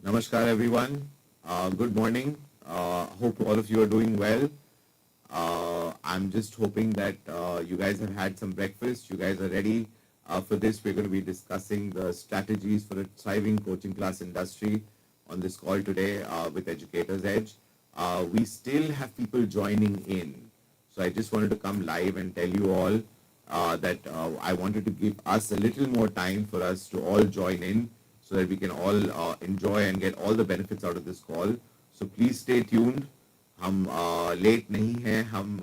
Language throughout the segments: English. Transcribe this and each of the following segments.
Namaskar, everyone. Good morning. Hope all of you are doing well. I'm just hoping that you guys have had some breakfast. You guys are ready for this. We're going to be discussing the strategies for a thriving coaching class industry on this call today with Educator's Edge. We still have people joining in. So I just wanted to come live and tell you all that I wanted to give us a little more time for us to all join in so that we can all enjoy and get all the benefits out of this call. So please stay tuned. हम late नहीं हैं, हम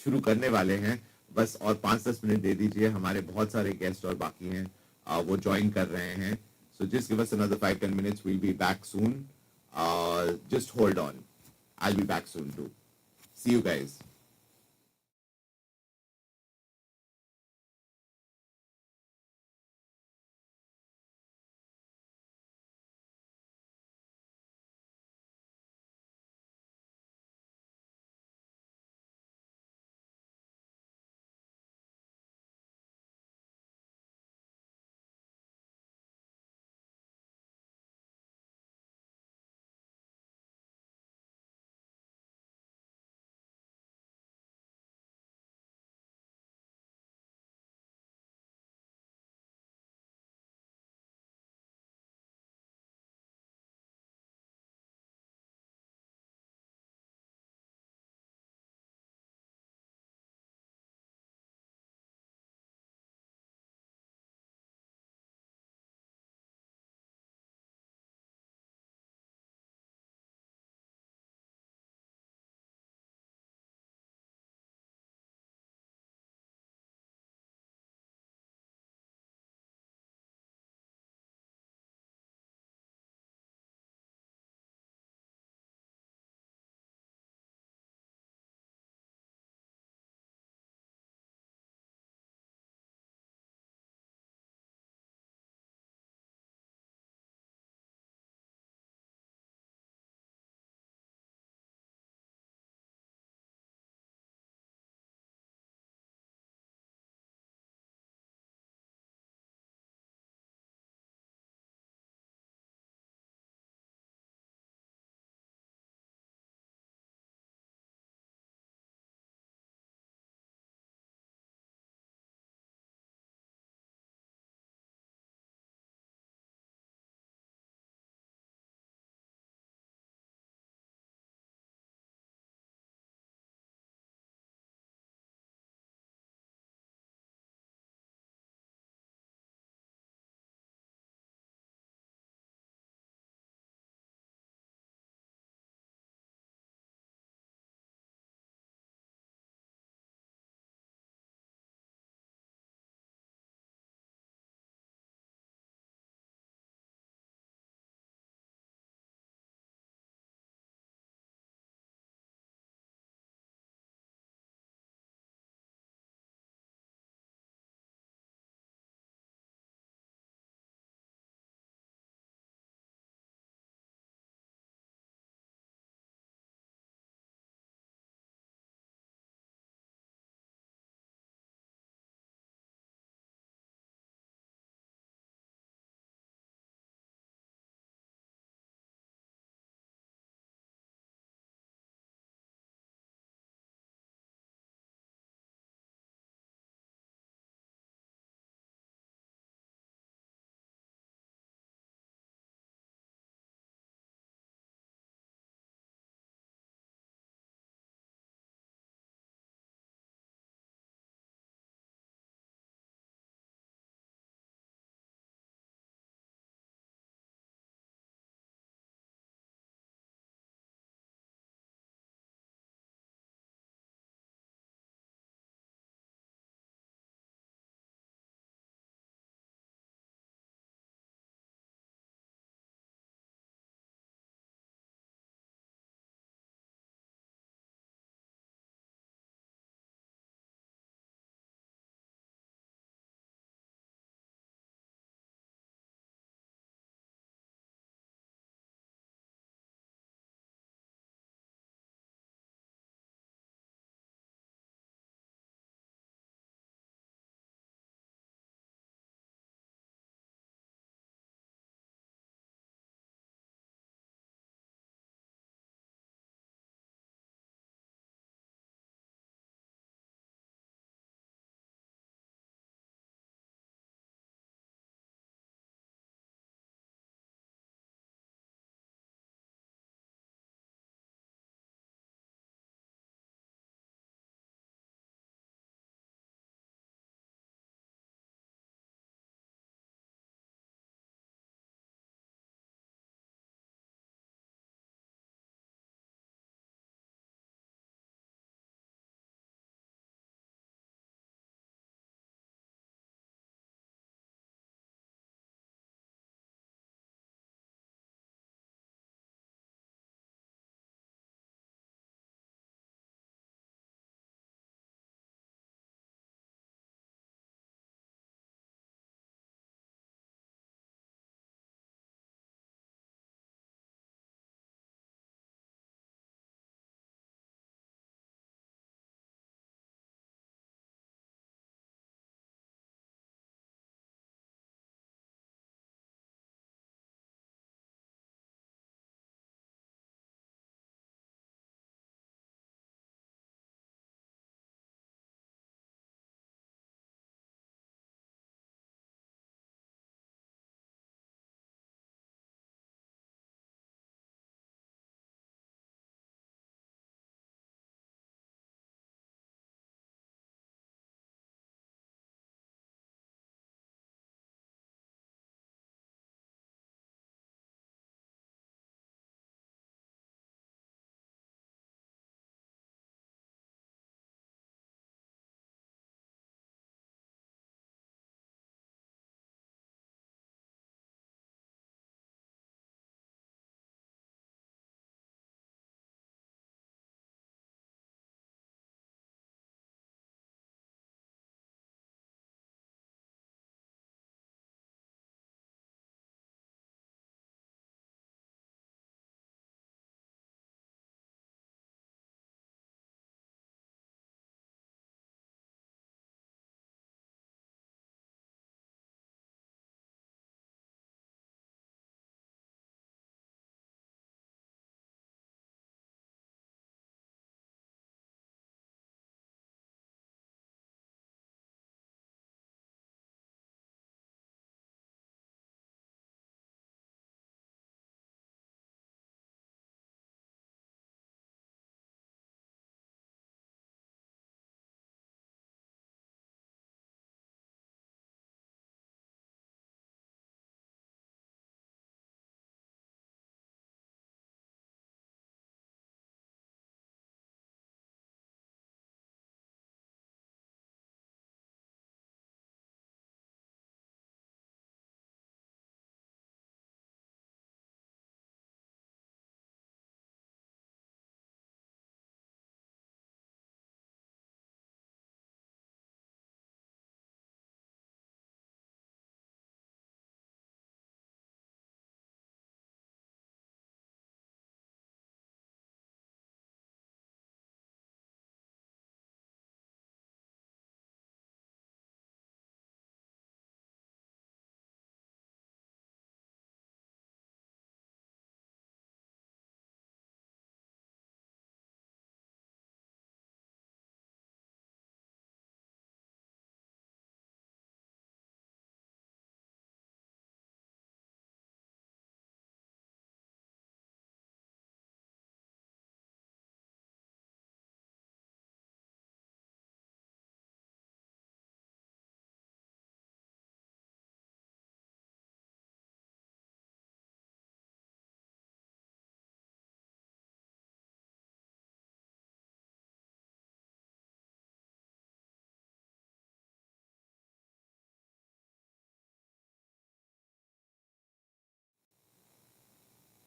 शुरू करने वाले हैं, बस और 5-10 मिनट दे दीजिए. हमारे बहुत सारे गेस्ट और बाकी हैं, वो ज्वाइन कर रहे हैं. So just give us another 5-10 minutes. We'll be back soon. Just hold on. I'll be back soon too. See you guys.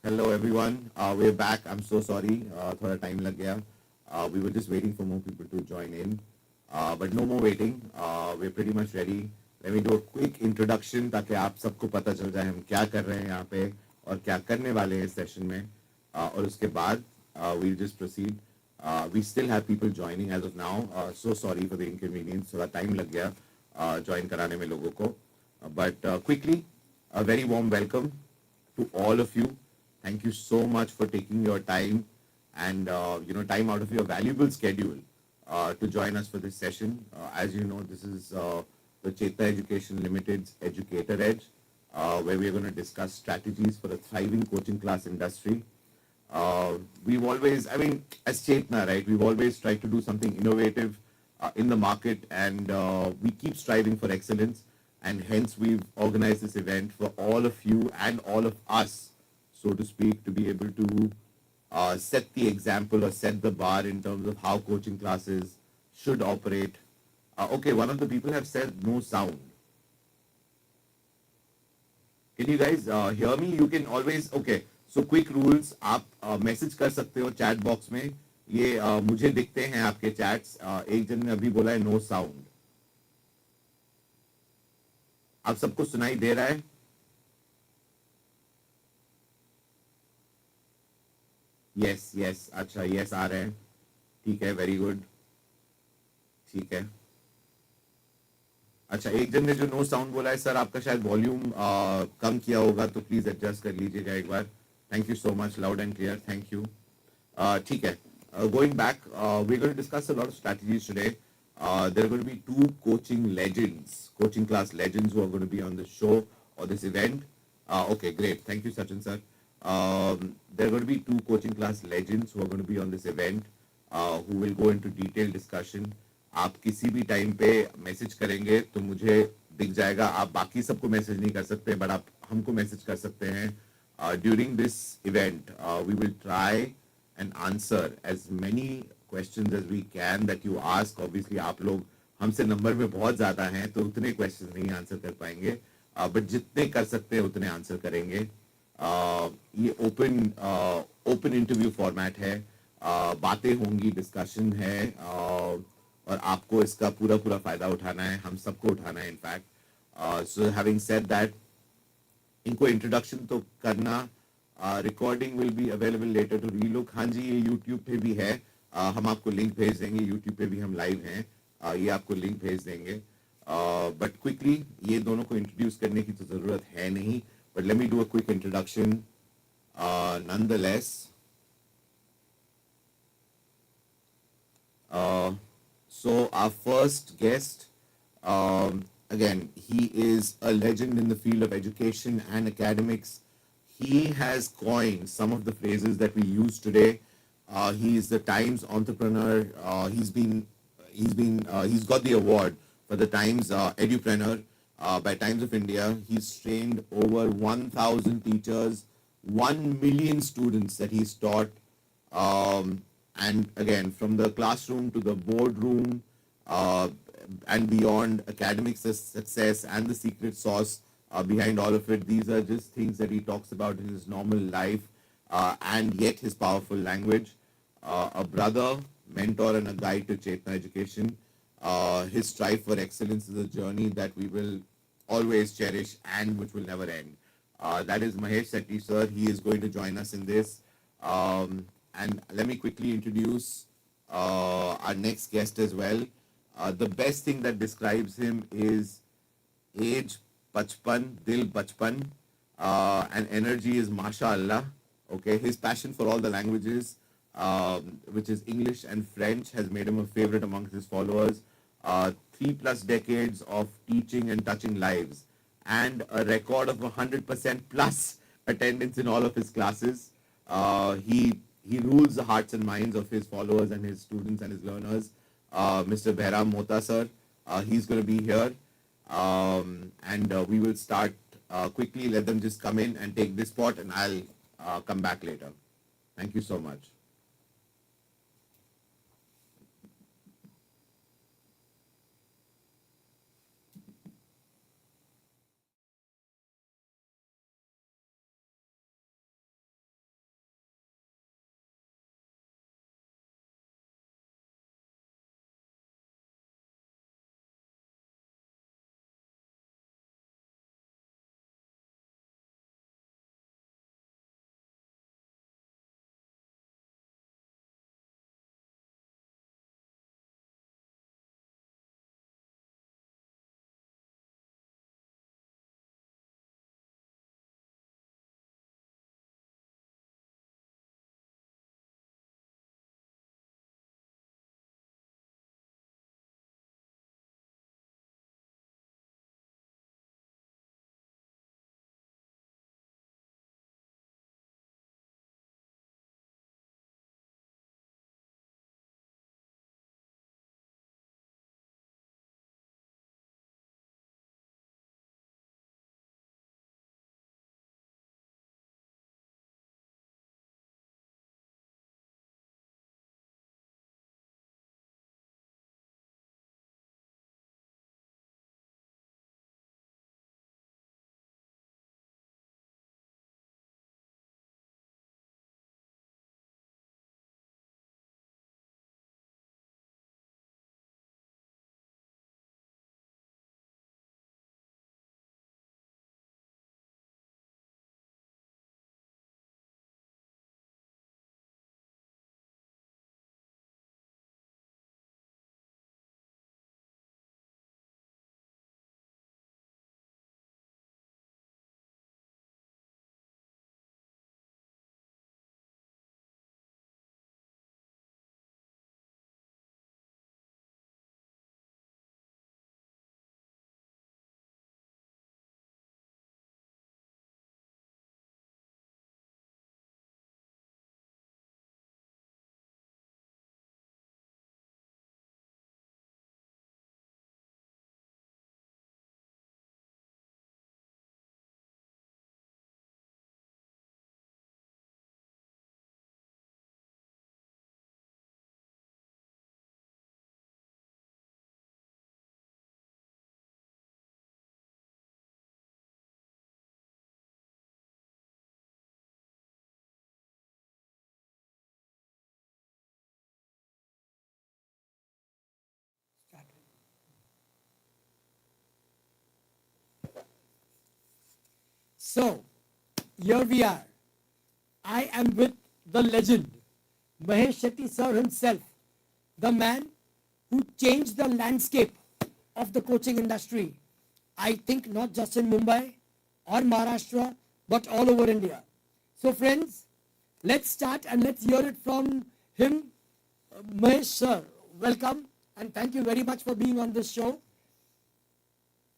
Hello everyone. We're back. I'm so sorry. थोड़ा time लग गया. We were just waiting for more people to join in. But no more waiting. We're pretty much ready. Let me do a quick introduction ताकि आप सबको पता चल जाए हम क्या कर रहे हैं यहाँ पे और क्या करने वाले हैं इस सेशन में. और उसके बाद we'll just proceed. We still have people joining as of now. So sorry for the inconvenience. थोड़ा time लग गया join कराने में लोगों को. But quickly, a very warm welcome to all of you. Thank you so much for taking your time and time out of your valuable schedule to join us for this session. As you know, this is the Chetana Education Limited's Educator Edge, where we are going to discuss strategies for a thriving coaching class industry. We've always, I mean, as Chetana, right, we've always tried to do something innovative in the market, and we keep striving for excellence. And hence, we've organized this event for all of you and all of us, so to speak, to be able to set the example or set the bar in terms of how coaching classes should operate. Okay, one of the people have said no sound. Can you guys hear me? You can always, okay. So quick rules, आप message कर सकते हो chat box में. ये मुझे दिखते हैं आपके चैट्स. एक जन ने अभी बोला है नो साउंड. आप सबको सुनाई दे रहा है? यस यस, अच्छा यस आ रहे हैं. ठीक है, वेरी गुड. ठीक है. अच्छा, एक जन ने जो नो साउंड बोला है, सर आपका शायद वॉल्यूम कम किया होगा, तो प्लीज एडजस्ट कर लीजिएगा एक बार. Thank you so much, loud and clear, thank you. ठीक है. Going back, we're going to discuss a lot of strategies today. There are going to be two coaching legends, coaching class legends who are going to be on the show or this event. Okay, great. Thank you, Sachin sir. There are going to be two coaching class legends who are going to be on this event, who will go into detailed discussion. आप किसी भी time पे message करेंगे तो मुझे दिख जाएगा. आप बाकी सबको मैसेज नहीं कर सकते, बट आप हमको मैसेज कर सकते हैं. During this event, we will try and answer as many questions as we can that you ask. Obviously, आप लोग हमसे नंबर में बहुत ज़्यादा हैं, तो उतने questions नहीं आंसर कर पाएंगे, बट जितने कर सकते हैं उतने आंसर करेंगे. ये ओपन इंटरव्यू फॉर्मेट है. बातें होंगी, डिस्कशन है, और आपको इसका पूरा पूरा फायदा उठाना है, हम सबको उठाना है in fact. So having said that, इनको इंट्रोडक्शन तो करना. Recording will be available later to relook. हाँ जी, ये यूट्यूब पे भी है. हम आपको लिंक भेज देंगे. यूट्यूब पे भी हम लाइव हैं. ये आपको लिंक भेज देंगे. बट क्विकली, ये दोनों को इंट्रोड्यूस करने की तो ज़रूरत है नहीं, but let me do a quick introduction nonetheless. So our first guest, again, he is a legend in the field of education and academics. He has coined some of the phrases that we use today. He is the Times entrepreneur. He's got the award for the Times Edupreneur by Times of India. He's trained over 1,000 teachers, 1 million students that he's taught. And again, from the classroom to the boardroom, and beyond, academic success and the secret sauce behind all of it. These are just things that he talks about in his normal life, and yet his powerful language. A brother, mentor, and a guide to Chetana education. His strive for excellence is a journey that we will always cherish and which will never end. That is Mahesh Shetty Sir. He is going to join us in this. And let me quickly introduce our next guest as well. The best thing that describes him is age, bachpan, dil bachpan, and energy is mashallah. Okay, his passion for all the languages, which is English and French, has made him a favorite amongst his followers. 3+ decades of teaching and touching lives, and a record of 100% plus attendance in all of his classes. He rules the hearts and minds of his followers and his students and his learners. Mr. Behram Mota sir, he's going to be here, and we will start quickly. Let them just come in and take this spot, and I'll come back later. Thank you so much. So, here we are. I am with the legend, Mahesh Shetty Sir himself, the man who changed the landscape of the coaching industry. I think not just in Mumbai or Maharashtra, but all over India. So, friends, let's start and let's hear it from him. Mahesh Sir, welcome and thank you very much for being on this show.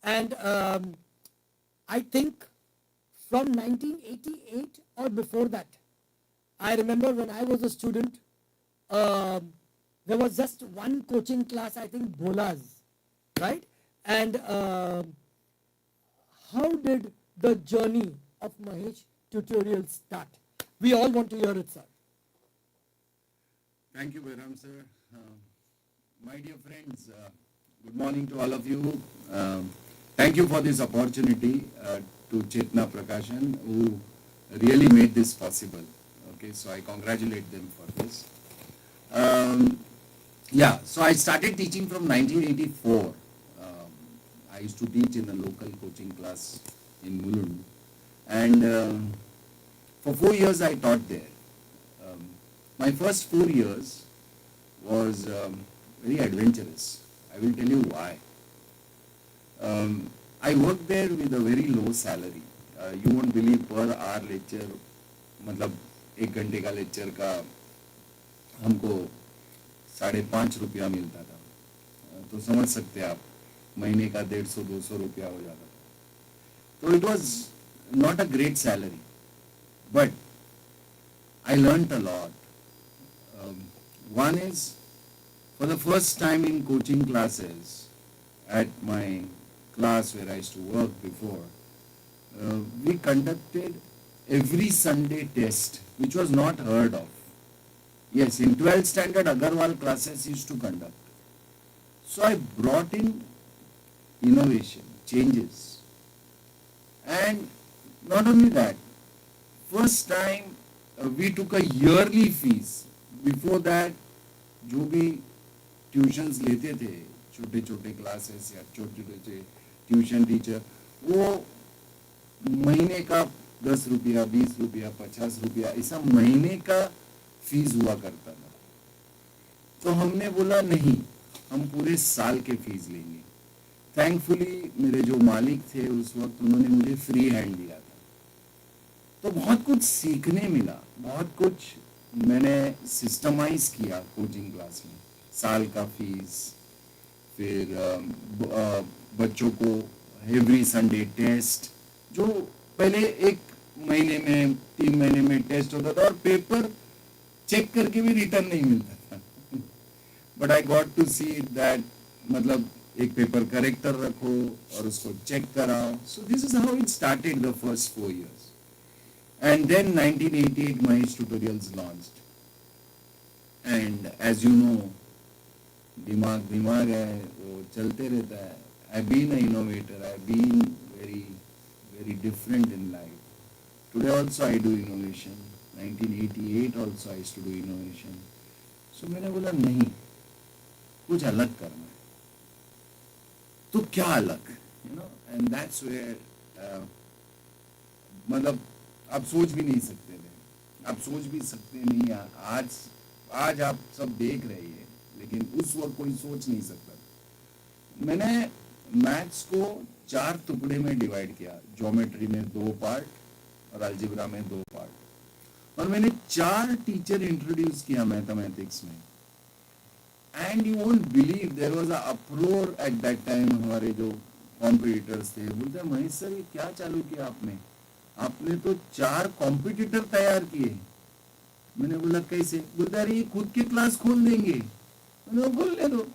And I think from 1988 or before that, I remember when I was a student, there was just one coaching class, I think Bola's, right? And how did the journey of Mahesh tutorial start? We all want to hear it, sir. Thank you, Behram sir. My dear friends, good morning to all of you. Thank you for this opportunity to Chetana Prakashan, who really made this possible. Okay, so I congratulate them for this. Yeah, so I started teaching from 1984. I used to teach in a local coaching class in Mulund. And for 4 years I taught there. My first 4 years was very adventurous. I will tell you why. I worked there with a very low salary. You won't believe per hour lecture, मतलब 1 घंटे का lecture का हमको 5.5 रुपया मिलता था. तो समझ सकते हैं आप, महीने का 150-200 रुपया हो जाता था. तो it was not a great salary, but I learned a lot. One is, for the first time in coaching classes at my class where I used to work before, we conducted every Sunday test, which was not heard of. Yes, in 12th standard Agarwal classes used to conduct. So I brought in innovation, changes. And not only that, first time we took a yearly fees. Before that, जो भी tuitions लेते थे, छोटे छोटे classes या छोटे छोटे tuition teacher, वो महीने का 10 रुपया, 20 रुपया, 50 रुपया ऐसा महीने का फीस हुआ करता था. तो हमने बोला नहीं, हम पूरे साल के फीस लेंगे. थैंकफुली मेरे जो मालिक थे उस वक्त, उन्होंने मुझे फ्री हैंड दिया था. तो बहुत कुछ सीखने मिला, बहुत कुछ मैंने सिस्टमाइज किया कोचिंग क्लास में. साल का फीस, फिर बच्चों को एवरी संडे टेस्ट, जो पहले 1 महीने में 3 महीने में टेस्ट होता था और पेपर चेक करके भी रिटर्न नहीं मिलता था. But I got to see that, मतलब एक पेपर करेक्टर रखो और उसको चेक कराओ. So this is how it started the first 4 years. And then 1988 Mahesh tutorials launched. And as you know, दिमाग है, वो चलते रहता है. I've been an innovator. I've been very different in life. Today also I do innovation. 1988 also I used to do innovation. So मैंने बोला नहीं, कुछ अलग करना है. तो क्या अलग? You know, and that's where मतलब आप सोच भी नहीं सकते थे, आप सोच भी सकते नहीं. आज आप सब देख रहे हैं, लेकिन उस वक्त कोई सोच नहीं सकता. मैंने मैथ्स को 4 टुकड़े में डिवाइड किया. ज्योमेट्री में 2 पार्ट और अलजेब्रा में 2 पार्ट. और मैंने 4 टीचर इंट्रोड्यूस किया मैथमेटिक्स में. And you won't believe, there was a uproar at that time. हमारे जो कॉम्पिटिटर्स थे बोलते, महेश सर ये क्या चालू किया आपने तो 4 कॉम्पिटिटर तैयार किए. मैंने बोला कैसे? बोलता अरे ये खुद के क्लास खोल देंगे. मैंने बोलने दो.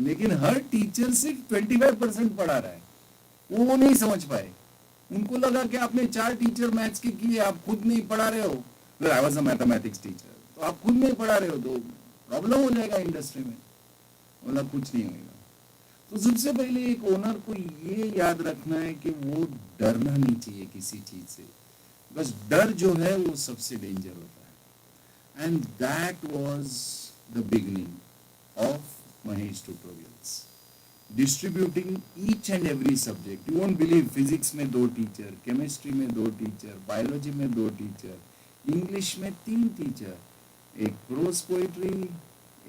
लेकिन हर टीचर सिर्फ 25% पढ़ा रहा है, वो नहीं समझ पाए. उनको लगा कि आपने 4 टीचर मैथ्स के किए, आप खुद नहीं पढ़ा रहे हो. I was a mathematics teacher, तो आप खुद नहीं पढ़ा रहे हो तो प्रॉब्लम हो जाएगा इंडस्ट्री में. बोला कुछ नहीं होगा. तो सबसे पहले एक ओनर को ये याद रखना है कि वो डरना नहीं चाहिए किसी चीज से. बस डर जो है वो सबसे डेंजर होता है. And that was the beginning of Mahesh tutorials. Distributing each and every subject. You won't believe, physics में 2 टीचर, केमिस्ट्री में 2 टीचर, बायोलॉजी में 2 टीचर, इंग्लिश में 3 टीचर, एक प्रोज पोइट्री,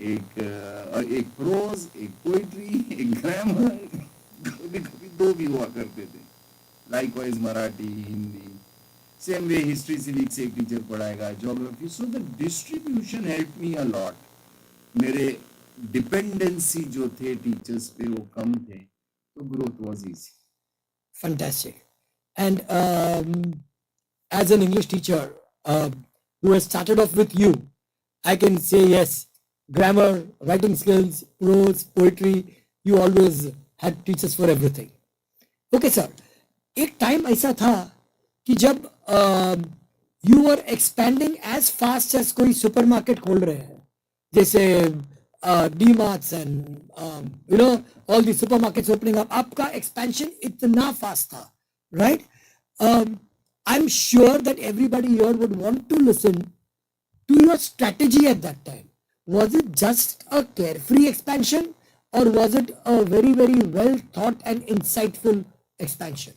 एक प्रोज, एक पोइट्री, एक ग्रामर, कभी कभी 2 भी हुआ करते थे. Likewise Marathi, Hindi, same way history civics एक टीचर पढ़ाएगा, geography. So the distribution help me a lot. मेरे डिपेंडेंसी जो थे टीचर्स पे वो कम थे, तो growth was easy. Fantastic. And as an English teacher who has started off with you, I can say yes, grammar, writing skills, prose, poetry, you always had teachers for everything. Okay, sir. एक time ऐसा था कि जब you are expanding as fast as कोई supermarket खोल रहे हैं, जैसे D Marts and you know all the supermarkets opening up, आपका एक्सपेंशन इतना फास्ट था, right? I am sure that everybody here would want to listen to your strategy at that time. Was it just a carefree expansion, or was it a very, very well thought and insightful expansion?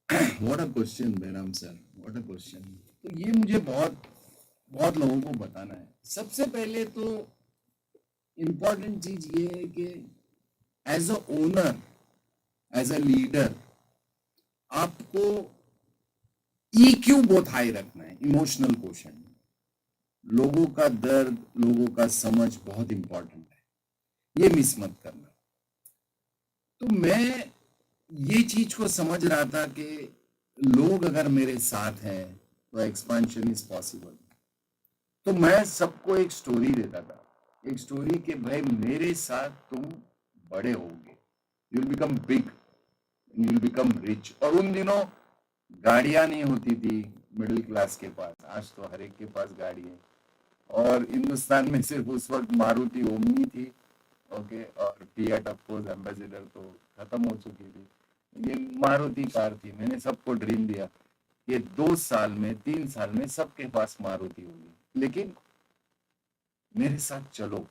What a question Bairam sir, what a question. तो ये मुझे बहुत बहुत लोगों को बताना है. सबसे पहले तो इम्पोर्टेंट चीज ये है कि as a owner, as a leader, आपको EQ बहुत हाई रखना है. इमोशनल क्वेश्चन, लोगों का दर्द, लोगों का समझ बहुत इंपॉर्टेंट है. ये मिस मत करना. तो मैं ये चीज को समझ रहा था कि लोग अगर मेरे साथ हैं तो एक्सपेंशन इज पॉसिबल. तो मैं सबको एक स्टोरी देता था, एक स्टोरी कि भाई मेरे साथ तुम बड़े होगे, you will become big, you will become rich. और उन दिनों गाड़ियां नहीं होती थी मिडिल क्लास के पास. आज तो हर एक के पास गाड़ी है. और हिंदुस्तान में सिर्फ उस वक्त मारुति ओमनी थी, ओके, और फिएट ऑफ कोर्स एम्बेसडर तो खत्म हो चुकी थी. ये मारुति कार थी. मैंने सबको ड्रीम दिया कि 2 साल में, 3 साल में सबके पास मारुति होगी. लेकिन मेरे साथ चलो,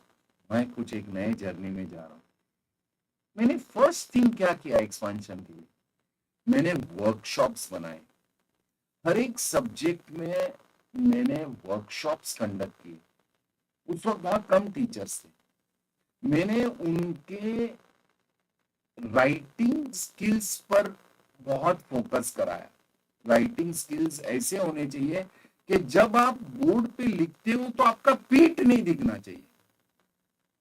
मैं कुछ एक नए जर्नी में जा रहा हूँ. मैंने फर्स्ट थिंग क्या किया एक्सपेंशन के लिए, मैंने वर्कशॉप्स बनाए. हर एक सब्जेक्ट में मैंने वर्कशॉप्स कंडक्ट किए. उस वक्त बहुत कम टीचर्स थे. मैंने उनके राइटिंग स्किल्स पर बहुत फोकस कराया. राइटिंग स्किल्स ऐसे होने चाहिए कि जब आप बोर्ड पे लिखते हो तो आपका पीठ नहीं दिखना चाहिए.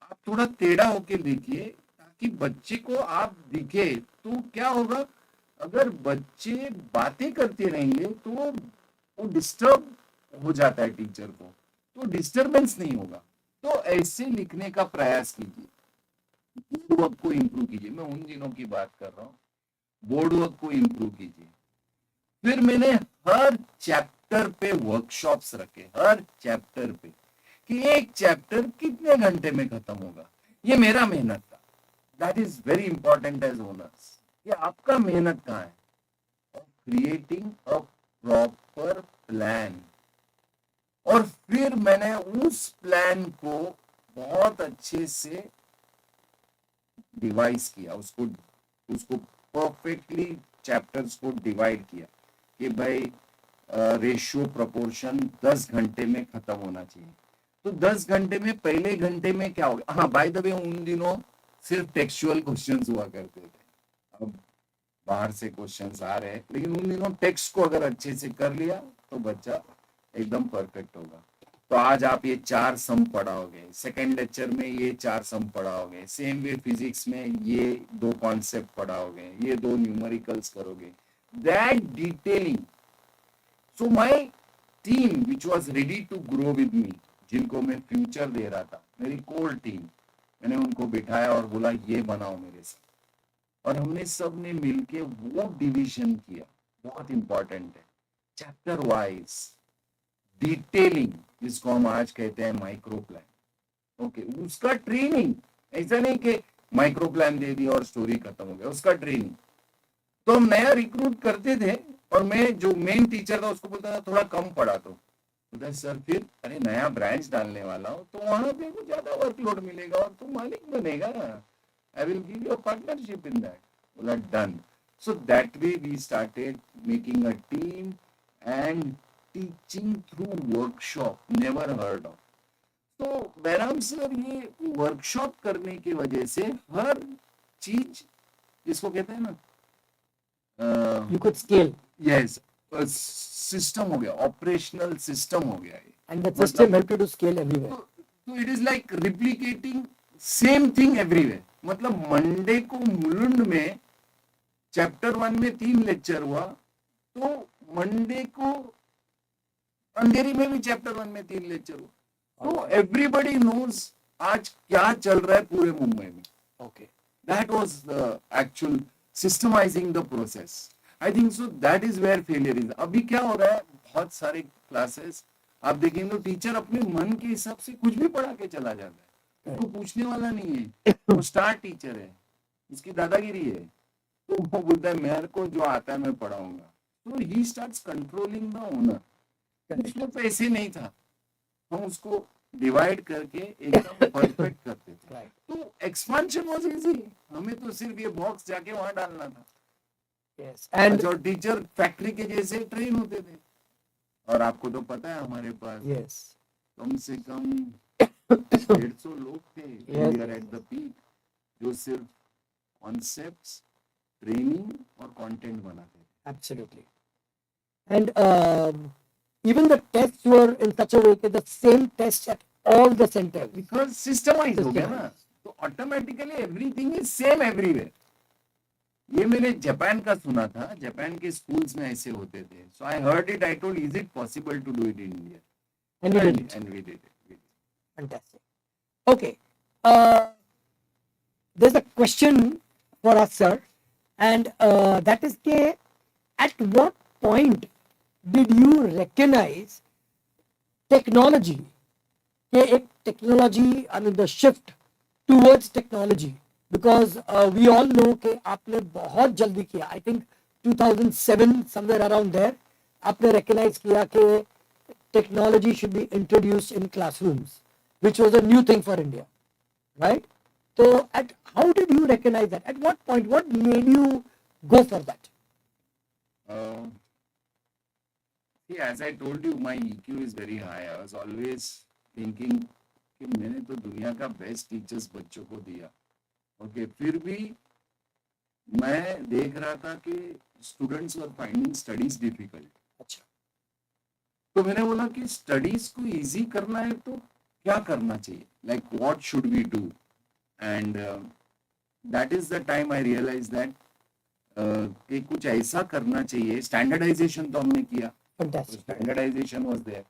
आप थोड़ा टेढ़ा होके लिखिए ताकि बच्चे को आप दिखे. तो क्या होगा, अगर बच्चे बातें करते रहेंगे तो वो डिस्टर्ब हो जाता है टीचर को, तो डिस्टरबेंस नहीं होगा. तो ऐसे लिखने का प्रयास कीजिए. बोर्ड वर्क को इम्प्रूव कीजिए. मैं उन दिनों की बात कर रहा हूँ. बोर्ड वर्क को इम्प्रूव कीजिए. फिर मैंने हर चैप्टर पे वर्कशॉप्स रखे, हर चैप्टर पे, कि एक चैप्टर कितने घंटे में खत्म होगा. ये मेरा मेहनत था. That is very important as owners. ये आपका मेहनत कहाँ है? Creating a proper plan. और फिर मैंने उस प्लान को बहुत अच्छे से डिवाइस किया, उसको उसको परफेक्टली चैप्टर्स को डिवाइड किया कि भाई रेशियो प्रोपोर्शन 10 घंटे में खत्म होना चाहिए. तो 10 घंटे में पहले घंटे में क्या होगा. हाँ, बाय द वे उन दिनों सिर्फ टेक्सचुअल क्वेश्चंस हुआ करते थे. अब बाहर से क्वेश्चंस आ रहे हैं, लेकिन उन दिनों टेक्स्ट को अगर अच्छे से कर लिया तो बच्चा एकदम परफेक्ट होगा. तो आज आप ये 4 सम पढ़ाओगे, सेकेंड लेक्चर में ये 4 सम पढ़ाओगे, सेम वे फिजिक्स में ये 2 कॉन्सेप्ट पढ़ाओगे, ये 2 न्यूमेरिकल्स करोगे. That detailing. So my team which was ready to grow with me, जिनको मैं फ्यूचर दे रहा था, मेरी कोर टीम, मैंने उनको बिठाया और बोला ये बनाओ मेरे साथ. और हमने सब ने मिलके वो डिवीजन किया. बहुत इंपॉर्टेंट है. चैप्टर वाइज डिटेलिंग, जिसको हम आज कहते हैं माइक्रो प्लान. ओके, उसका ट्रेनिंग. ऐसा नहीं कि माइक्रो प्लान दे दिया और स्टोरी खत्म हो गया, उसका ट्रेनिंग. तो हम नया रिक्रूट करते थे और मैं जो मेन टीचर था उसको बोलता था थोड़ा कम पढ़ा तो सर फिर अरे नया ब्रांच डालने वाला हूँ तो वहां पे कुछ ज्यादा वर्कलोड मिलेगा और तुम मालिक बनेगा ना. I will give you a partnership in that. बोला done. So that way we started making a team and teaching through workshop. Never heard of. तो बैराम सर ये वर्कशॉप करने की वजह से हर चीज जिसको कहते हैं ना You could scale. Yes system हो गया, ऑपरेशनल सिस्टम हो गया ये. And that system helped you to scale everywhere. तो it is like replicating same thing everywhere. मतलब मंडे को मुलुंड में चैप्टर 1 में 3 लेक्चर हुआ, तो मंडे को अंधेरी में भी चैप्टर 1 में 3 लेक्चर हुआ. तो एवरीबडी नोज आज क्या चल रहा है पूरे मुंबई में. Okay. That was the actual systemizing the process. I think so that is where failure is. अभी क्या हो रहा है, बहुत सारे क्लासेस आप देखेंगे तो टीचर अपने मन के हिसाब से कुछ भी पढ़ा के चला जाता है, उसको पूछने वाला नहीं है. वो स्टार टीचर है, उसकी दादागिरी है, तो वो बोलता है मेरे को जो आता है मैं पढ़ाऊंगा. तो he starts controlling the owner. उसको पैसे नहीं था, हम उसको डिवाइड करके एकदम परफेक्ट करते थे. Right. तो एक्सपांशन वाज इजी. हमें तो सिर्फ ये बॉक्स जाके वहां डालना था. Yes. And जो टीचर फैक्ट्री के जैसे ट्रेन होते थे. और आपको तो पता है हमारे पास yes. कम से कम 150 लोग थे Yes. एट द पीक, जो सिर्फ कॉन्सेप्ट्स, ट्रेनिंग और कंटेंट बनाते थे. Absolutely. And even the tests were in such a way that the same tests at all the centers. Because systemise हो गया ना, तो automatically everything is same everywhere. ये मैंने जापान का सुना था, जापान के स्कूल्स में ऐसे होते थे. So I heard it, I told is it possible to do it in India, And we did it. And we did it. Fantastic. Okay. There's a question for us, sir, and that is, at what point did you recognize technology? Technology, I mean the shift towards technology, because we all know कि आपने बहुत जल्दी किया. I think 2007 somewhere around there आपने recognize किया कि technology should be introduced in classrooms, which was a new thing for India, right? So how did you recognize that? At what point? What made you go for that? See, as I told you, my EQ is very high. I was always thinking कि मैंने तो दुनिया का best teachers बच्चों को दिया. Okay, फिर भी मैं देख रहा था कि students were finding studies difficult. अच्छा. तो मैंने बोला कि स्टडीज को इजी करना है तो क्या करना चाहिए, like what should we do. And that is the time I realise that कि कुछ ऐसा करना चाहिए. स्टैंडर्डाइजेशन तो हमने किया, Fantastic. Standardisation was there.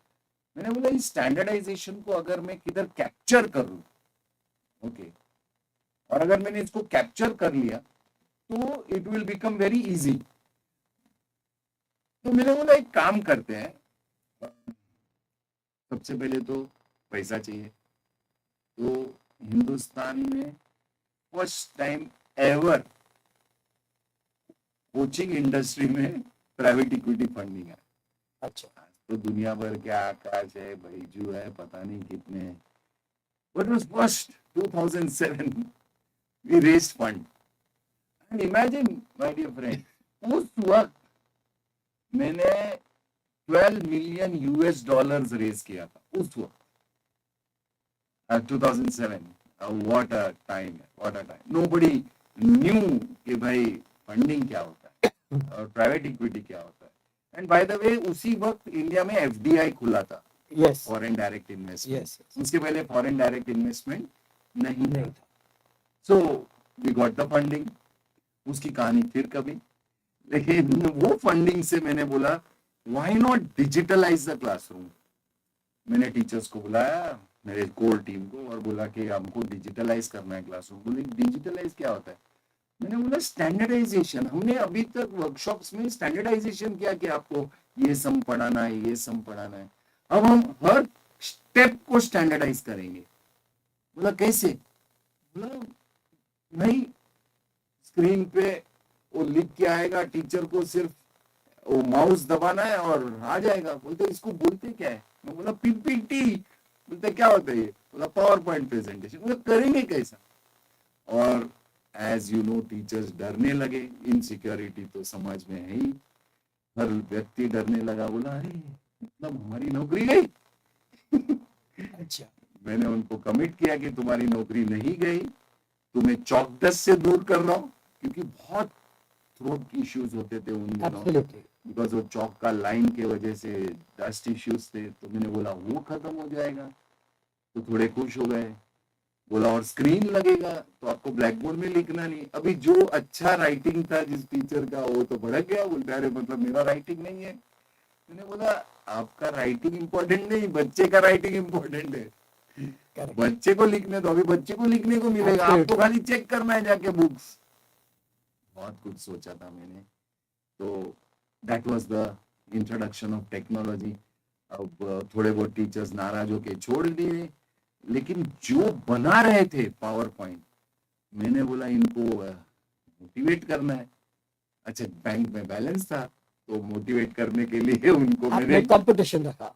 मैंने बोला इस स्टैंडर्डाइजेशन को अगर मैं किधर कैप्चर कर लूं, ओके, और अगर मैंने इसको कैप्चर कर लिया तो it will become very easy. तो मैंने बोला एक काम करते हैं, सबसे पहले तो पैसा चाहिए. तो हिंदुस्तान में first time ever coaching industry में प्राइवेट इक्विटी फंडिंग है. अच्छा. तो दुनिया भर के आकाश है, बैजू है, पता नहीं कितने हैं. What was first 2007 we raised fund, and imagine my dear friend, उस वक्त मैंने 12 मिलियन यूएस डॉलर्स रेज किया था उस वक्त. 2007. What a time, what a time. Nobody knew कि भाई फंडिंग क्या होता है और प्राइवेट इक्विटी क्या होता है. एंड बाय द वे उसी वक्त इंडिया में एफडीआई खुला था, Yes. Foreign direct investment. Yes. उसके पहले फॉरेन डायरेक्ट इन्वेस्टमेंट नहीं नहीं था. था. So we got the funding. उसकी कहानी फिर कभी. लेकिन वो फंडिंग से मैंने बोला why not digitalise the classroom. मैंने टीचर्स को बुलाया, मेरे कोर टीम को, और बोला कि हमको डिजिटलाइज करना है क्लासरूम. बोले डिजिटलाइज क्या होता है. मैंने बोला स्टैंडर्डाइजेशन. हमने अभी तक वर्कशॉप्स में स्टैंडर्डाइजेशन किया कि आपको ये सम पढ़ाना है, ये सम पढ़ाना है. अब हम हर स्टेप को स्टैंडर्डाइज करेंगे. बोला कैसे. बोला नहीं, स्क्रीन पे वो लिख के आएगा, टीचर को सिर्फ वो माउस दबाना है और आ जाएगा. बोलते इसको बोलते क्या है. मैं बोला पीपीटी. बोलते क्या होता है ये. बोला पावर पॉइंट प्रेजेंटेशन. बोला करेंगे कैसा. और एज यू नो टीचर्स डरने लगे, इनसिक्योरिटी तो समाज में है ही, हर व्यक्ति डरने लगा, बोला अरे मतलब हमारी नौकरी गई। अच्छा, मैंने उनको कमिट किया कि तुम्हारी नौकरी नहीं गई, तुम्हें चौक डस्ट से दूर कर रहा हूँ, क्योंकि बहुत थ्रोट इश्यूज होते थे उन दिनों, एब्सोल्युटली, बिकॉज वो चौक का लाइन के वजह से डस्ट इश्यूज थे। तो मैंने बोला वो खत्म हो जाएगा, तो थोड़े खुश हो गए। बोला और स्क्रीन लगेगा तो आपको ब्लैक बोर्ड में लिखना नहीं। अभी जो अच्छा राइटिंग था जिस टीचर का, वो तो भड़क गया, बोलते अरे मतलब मेरा राइटिंग नहीं है। मैंने बोला आपका राइटिंग इम्पोर्टेंट नहीं, बच्चे का राइटिंग इम्पोर्टेंट है। करेक्ट, बच्चे को लिखने तो अभी बच्चे को लिखने को मिलेगा, आपको खाली चेक करना है जाके बुक्स। बहुत कुछ सोचा था मैंने। तो that was the introduction of technology. अब थोड़े बहुत टीचर्स नाराज होके छोड़ दिए, लेकिन जो बना रहे थे पावर पॉइंट, मैंने बोला इनको मोटिवेट करना है। अच्छा, बैंक में बैलेंस था तो मोटिवेट करने के लिए उनको आपने मैंने कंपटीशन रखा,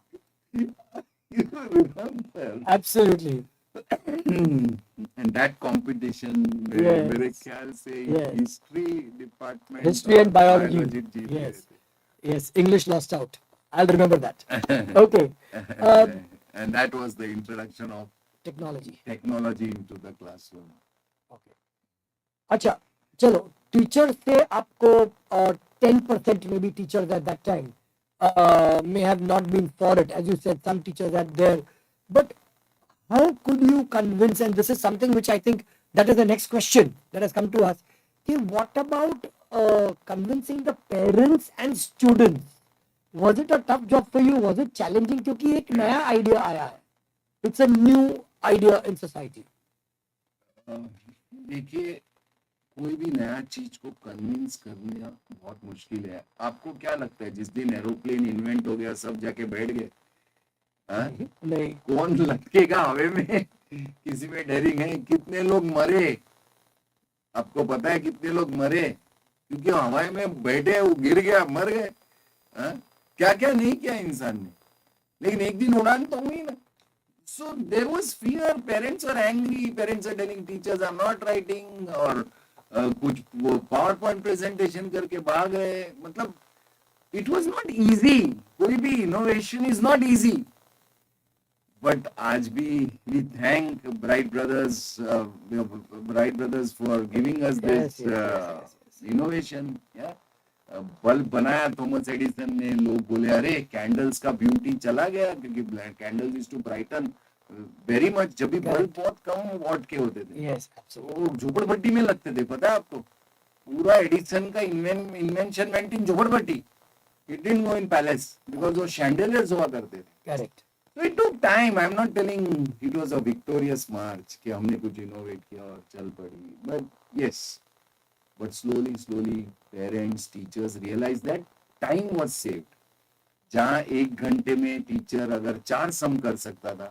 absolutely, and that competition Yes. मेरे ख्याल से Yes. History department, history and biology, yes, yes, English lost out, I will remember that, okay, and that was the introduction of technology, technology into the classroom. Okay, अच्छा, चलो, teacher से आपको 10% maybe teachers at that time may have not been for it, as you said, some teachers are there, but how could you convince, and this is something which I think that is the next question that has come to us, कि what about convincing the parents and students? Was it a tough job for you? Was it challenging? क्योंकि एक नया idea आया है, it's a new idea in society. देखिए, कोई भी नया चीज को कन्विंस करना बहुत मुश्किल है। आपको क्या लगता है जिस दिन एरोप्लेन इन्वेंट हो गया सब जाके बैठ गए? हाँ? नहीं, कौन लटकेगा हवे में? किसी में डेयरिंग है? कितने लोग मरे? आपको पता है कितने लोग मरे? क्योंकि हवाई में बैठे, वो गिर गया, मर गए। क्या क्या नहीं किया इंसान ने, लेकिन एक दिन उड़ान तो हुई ना। So there was fear. Parents are angry. Parents are telling teachers are not writing, और कुछ वो पावर पॉइंट प्रेजेंटेशन करके भाग गए। मतलब it was not easy. कोई भी innovation is not easy. But आज भी we thank Bright Brothers for giving us this innovation. Yeah. Bulb बनाया थॉमस एडिसन ने, लोग बोले अरे कैंडल्स का ब्यूटी चला गया, क्योंकि candles is to brighten very much. जब भी बल्ब बहुत कम वॉट के होते थे, वो झोपड़पट्टी में लगते थे, पता है आपको? पूरा एडिसन का इन्वेंशन वेंट इन झोपड़पट्टी, it didn't go in palace, because वो शैंडेलियर्स हुआ करते थे। Correct, So it took time. I'm not telling it was a victorious march कि हमने कुछ इनोवेट किया और चल पड़ी, but yes, but slowly parents, teachers realized that time was saved. जहाँ 1 घंटे में टीचर अगर 4 सम कर सकता था,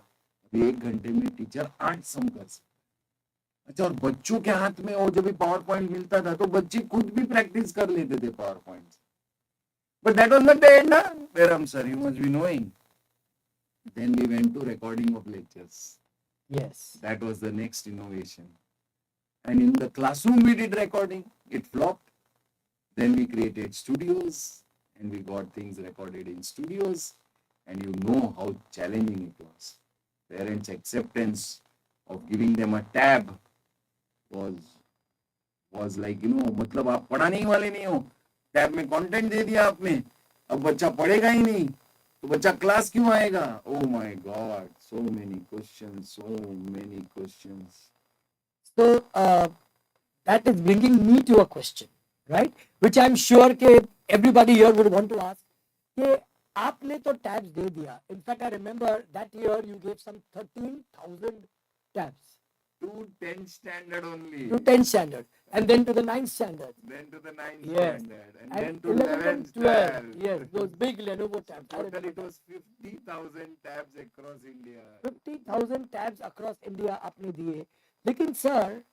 अभी 1 घंटे में टीचर 8 सम कर सकता। अच्छा, और बच्चों के हाथ में वो जब भी पावर पॉइंट मिलता था तो बच्चे खुद भी प्रैक्टिस कर लेते थे power point. But that was not the end, na? Where sir, you must be knowing. Then we went to recording of lectures. yes, That was the next innovation. And in the classroom we did recording. It flopped. Then we created studios and we got things recorded in studios. And you know how challenging it was. Parents' acceptance of giving them a tab was like, you know, मतलब आप पढ़ाने ही वाले नहीं हो, tab में content दे दिया आपने, अब बच्चा पढ़ेगा ही नहीं तो बच्चा क्लास क्यों आएगा? Oh my God, so many questions. So that is bringing me to a question, right? Which I'm sure कि everybody here would want to ask. कि आपने तो tabs दे दिया. In fact, I remember that year you gave some 13,000 tabs. To 10th standard only. To 10th standard, and then to the 9th standard. Then to the 9th Yes. standard. And And then to 11th, 12. 12th. Yes, those big Lenovo tabs. I Total remember it that. was 50,000 tabs across India. 50,000 tabs across India आपने दिए. लेकिन sir,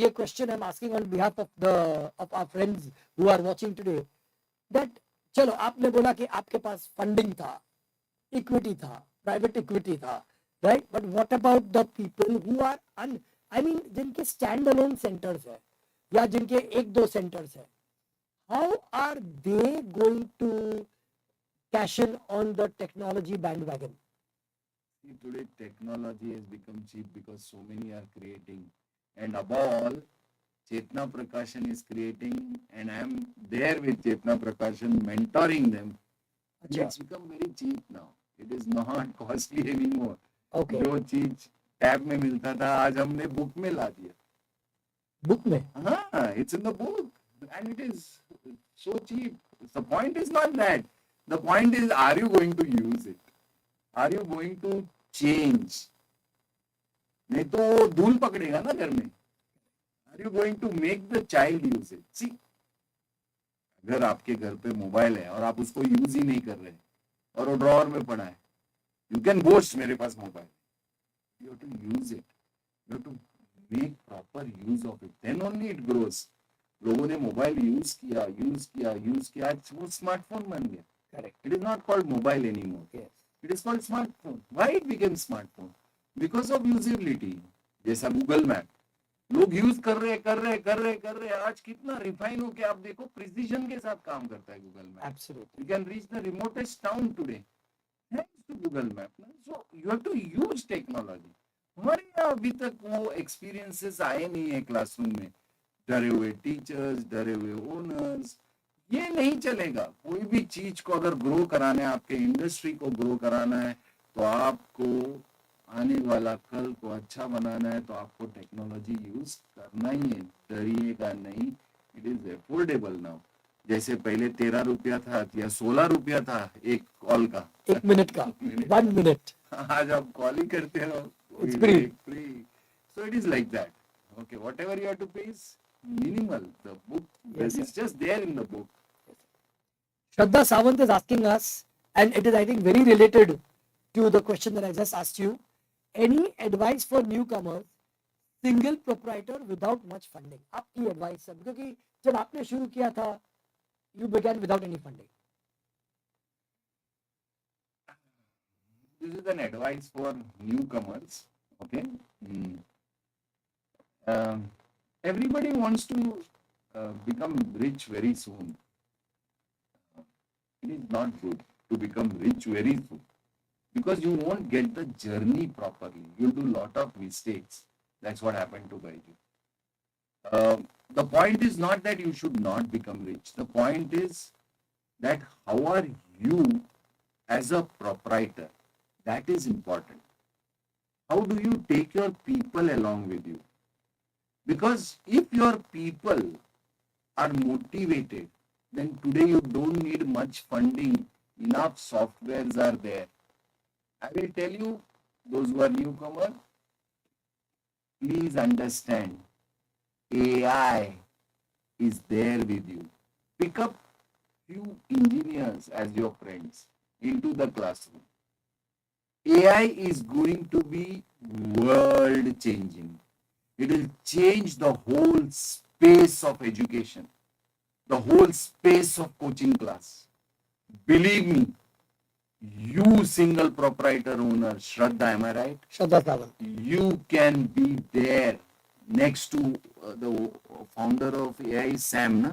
ये question I'm asking on behalf of our friends who are watching today, that चलो आपने बोला कि आपके पास funding था, equity था, private equity था, right? But what about the people who are I mean जिनके स्टैंड अलोन सेंटर्स है या जिनके एक दो सेंटर्स है, how are they going to cash in on the technology bandwagon? See, today technology has become cheap because so many are creating, and above all, Chetna Prakashan is creating, and I am there with Chetna Prakashan mentoring them. अच्छा, It's become very cheap now. It is not costly anymore. okay, जो चीज tab में मिलता था आज हमने book में ला दिया. book में, हाँ, it's in the book and it is so cheap. The point is not that. The point is, are you going to use it? Are you going to change? नहीं तो धूल पकड़ेगा ना घर में. Are you going to make the child use it? See, अगर आपके घर पे मोबाइल है और आप उसको यूज ही नहीं कर रहे और वो ड्रॉअर में पड़ा है, you can boast मेरे पास mobile. You have to use it. You have to make proper use of it. Then only it grows. लोगों ने मोबाइल यूज किया, आज वो स्मार्टफोन बन गया. correct, It is not called mobile anymore. yes, It is called smartphone. Why it became smartphone? Because of usability. जैसा Google map लोग use कर रहे हैं. आज कितना रिफाइन हो के आप देखो, प्रिसीजन के साथ काम करता है Google map. absolutely, You can reach the remotest town today thanks to Google Map. So you have to use technology. हमारे यहाँ अभी तक वो एक्सपीरियंसेस आए नहीं है क्लासरूम में. डरे हुए टीचर्स, डरे हुए ओनर्स, ये नहीं चलेगा. कोई भी चीज को अगर ग्रो कराना है, आपके इंडस्ट्री को ग्रो कराना है, तो आपको आने वाला कल को अच्छा बनाना है, तो आपको टेक्नोलॉजी यूज करना ही है. डरिएगा नहीं. It is affordable now. जैसे पहले 13 रुपया था या 16 रुपया था एक कॉल का. एक मिनट का, 1 minute, आज आप कॉल ही करते रहो. It's free. So it is like that. Okay, whatever you have to pay is minimal. The book, Yes, it's just there in the book. Shraddha Sawant is asking us, and it is, I think, very related to the question that I just asked you. Any advice for newcomers, single proprietor without much funding? आपकी advice है, क्योंकि जब आपने शुरू किया था, you began without any funding. This is an advice for newcomers. Okay. Everybody wants to become rich very soon. It is not good to become rich very soon because you won't get the journey properly. You'll do a lot of mistakes. That's what happened to Baiju. The point is not that you should not become rich. The point is that how are you as a proprietor? That is important. How do you take your people along with you? Because if your people are motivated, then today you don't need much funding. Enough softwares are there. I will tell you, those who are newcomers, please understand, AI is there with you. Pick up few engineers as your friends into the classroom. AI is going to be world changing. It will change the whole space of education, the whole space of coaching class. Believe me, you single proprietor owner, Shraddha, am I right? Shraddha Sawant. You can be there next to the founder of AI, Sam. Na?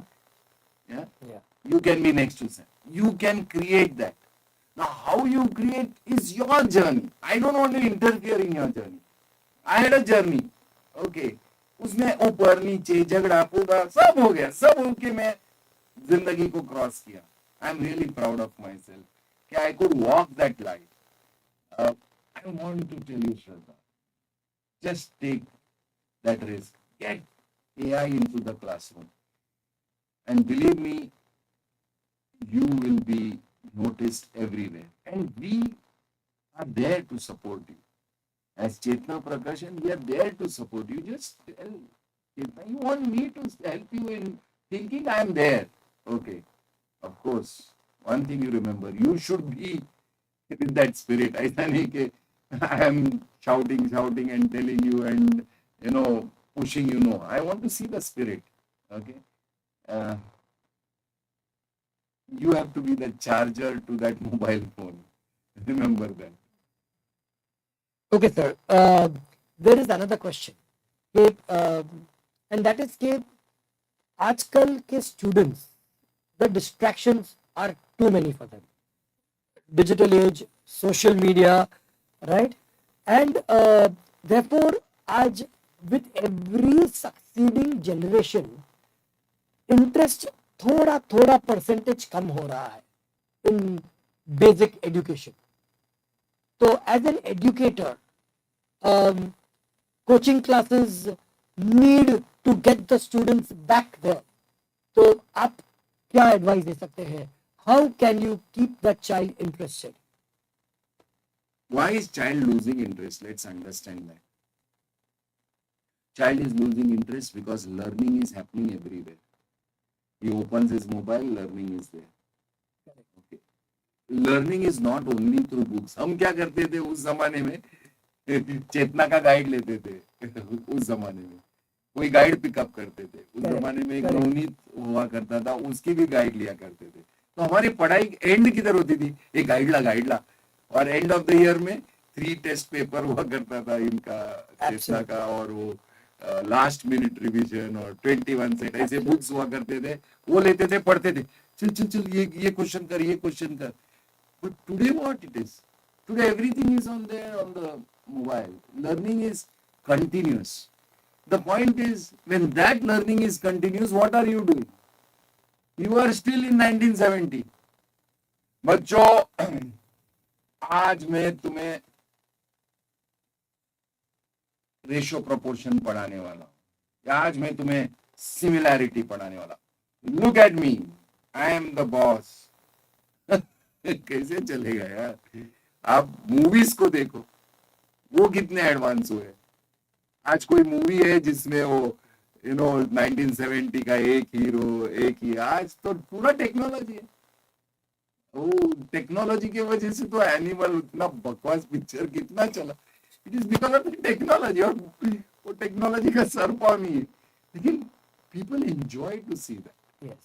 Yeah? Yeah. You can be next to Sam. You can create that. Now, how you create is your journey. I don't want to interfere in your journey. I had a journey. Okay. उसमें ऊपर नीचे झगड़ा पूरा सब हो गया. सब होके मैं जिंदगी को क्रॉस किया. I'm really proud of myself. कि I could walk that line. I want to tell you, Shraddha, just take that risk. Get AI into the classroom. And believe me, you will be noticed everywhere. And we are there to support you. As Chetna Prakashan, we are there to support you. Just tell Chetna, you want me to help you in thinking I am there. Okay. Of course, one thing you remember, you should be with that spirit. ऐसा नहीं कि I am shouting and telling you and, pushing you. No, I want to see the spirit. Okay. You have to be the charger to that mobile phone. Remember that. Okay, sir. There is another question. कि and that is कि आजकल के students the distractions are too many for them. Digital age, social media, right? And therefore, आज with every succeeding generation, interest थोड़ा थोड़ा percentage कम हो रहा है in basic education. So as an educator, coaching classes need to get the students back there. तो आप क्या advice दे सकते हैं? How can you keep that child interested? Why is child losing interest? Let's understand that. Child is losing interest because learning is happening everywhere. He opens his mobile, learning is there. Okay. Learning is not only through books. हम क्या करते थे उस जमाने में? चेतना का guide लेते थे उस जमाने में. कोई गाइड पिकअप करते थे उस जमाने में. एक नवनीत हुआ करता था, उसकी भी गाइड लिया करते थे. तो हमारी पढ़ाई एंड किधर होती थी? एक गाइड ला और एंड ऑफ द ईयर में 3 टेस्ट पेपर हुआ करता था इनका, चेतना का, और वो लास्ट मिनट रिवीजन और 21 सेट ऐसे बुक्स हुआ करते थे. वो लेते थे, पढ़ते थे, चल चल चल ये क्वेश्चन कर, ये क्वेश्चन कर. But today what it is? Today everything is on their on the mobile. Learning is continuous. The point is, when that learning is continuous, what are you doing? You are still in 1970. बच्चों, आज मैं तुम्हें ratio proportion पढ़ाने वाला हूं. आज मैं तुम्हें सिमिलैरिटी पढ़ाने वाला. Look at me, I am the boss. कैसे चलेगा यार? आप मूवीज को देखो, वो कितने एडवांस हुए. आज कोई मूवी है जिसमें वो 1970 का एक हीरो, एक ही. आज तो पूरा टेक्नोलॉजी है. वो टेक्नोलॉजी की वजह से तो एनिमल उतना बकवास पिक्चर कितना चला. It is because of technology. और वो टेक्नोलॉजी का सर पाव नहीं है, लेकिन people enjoy to see that.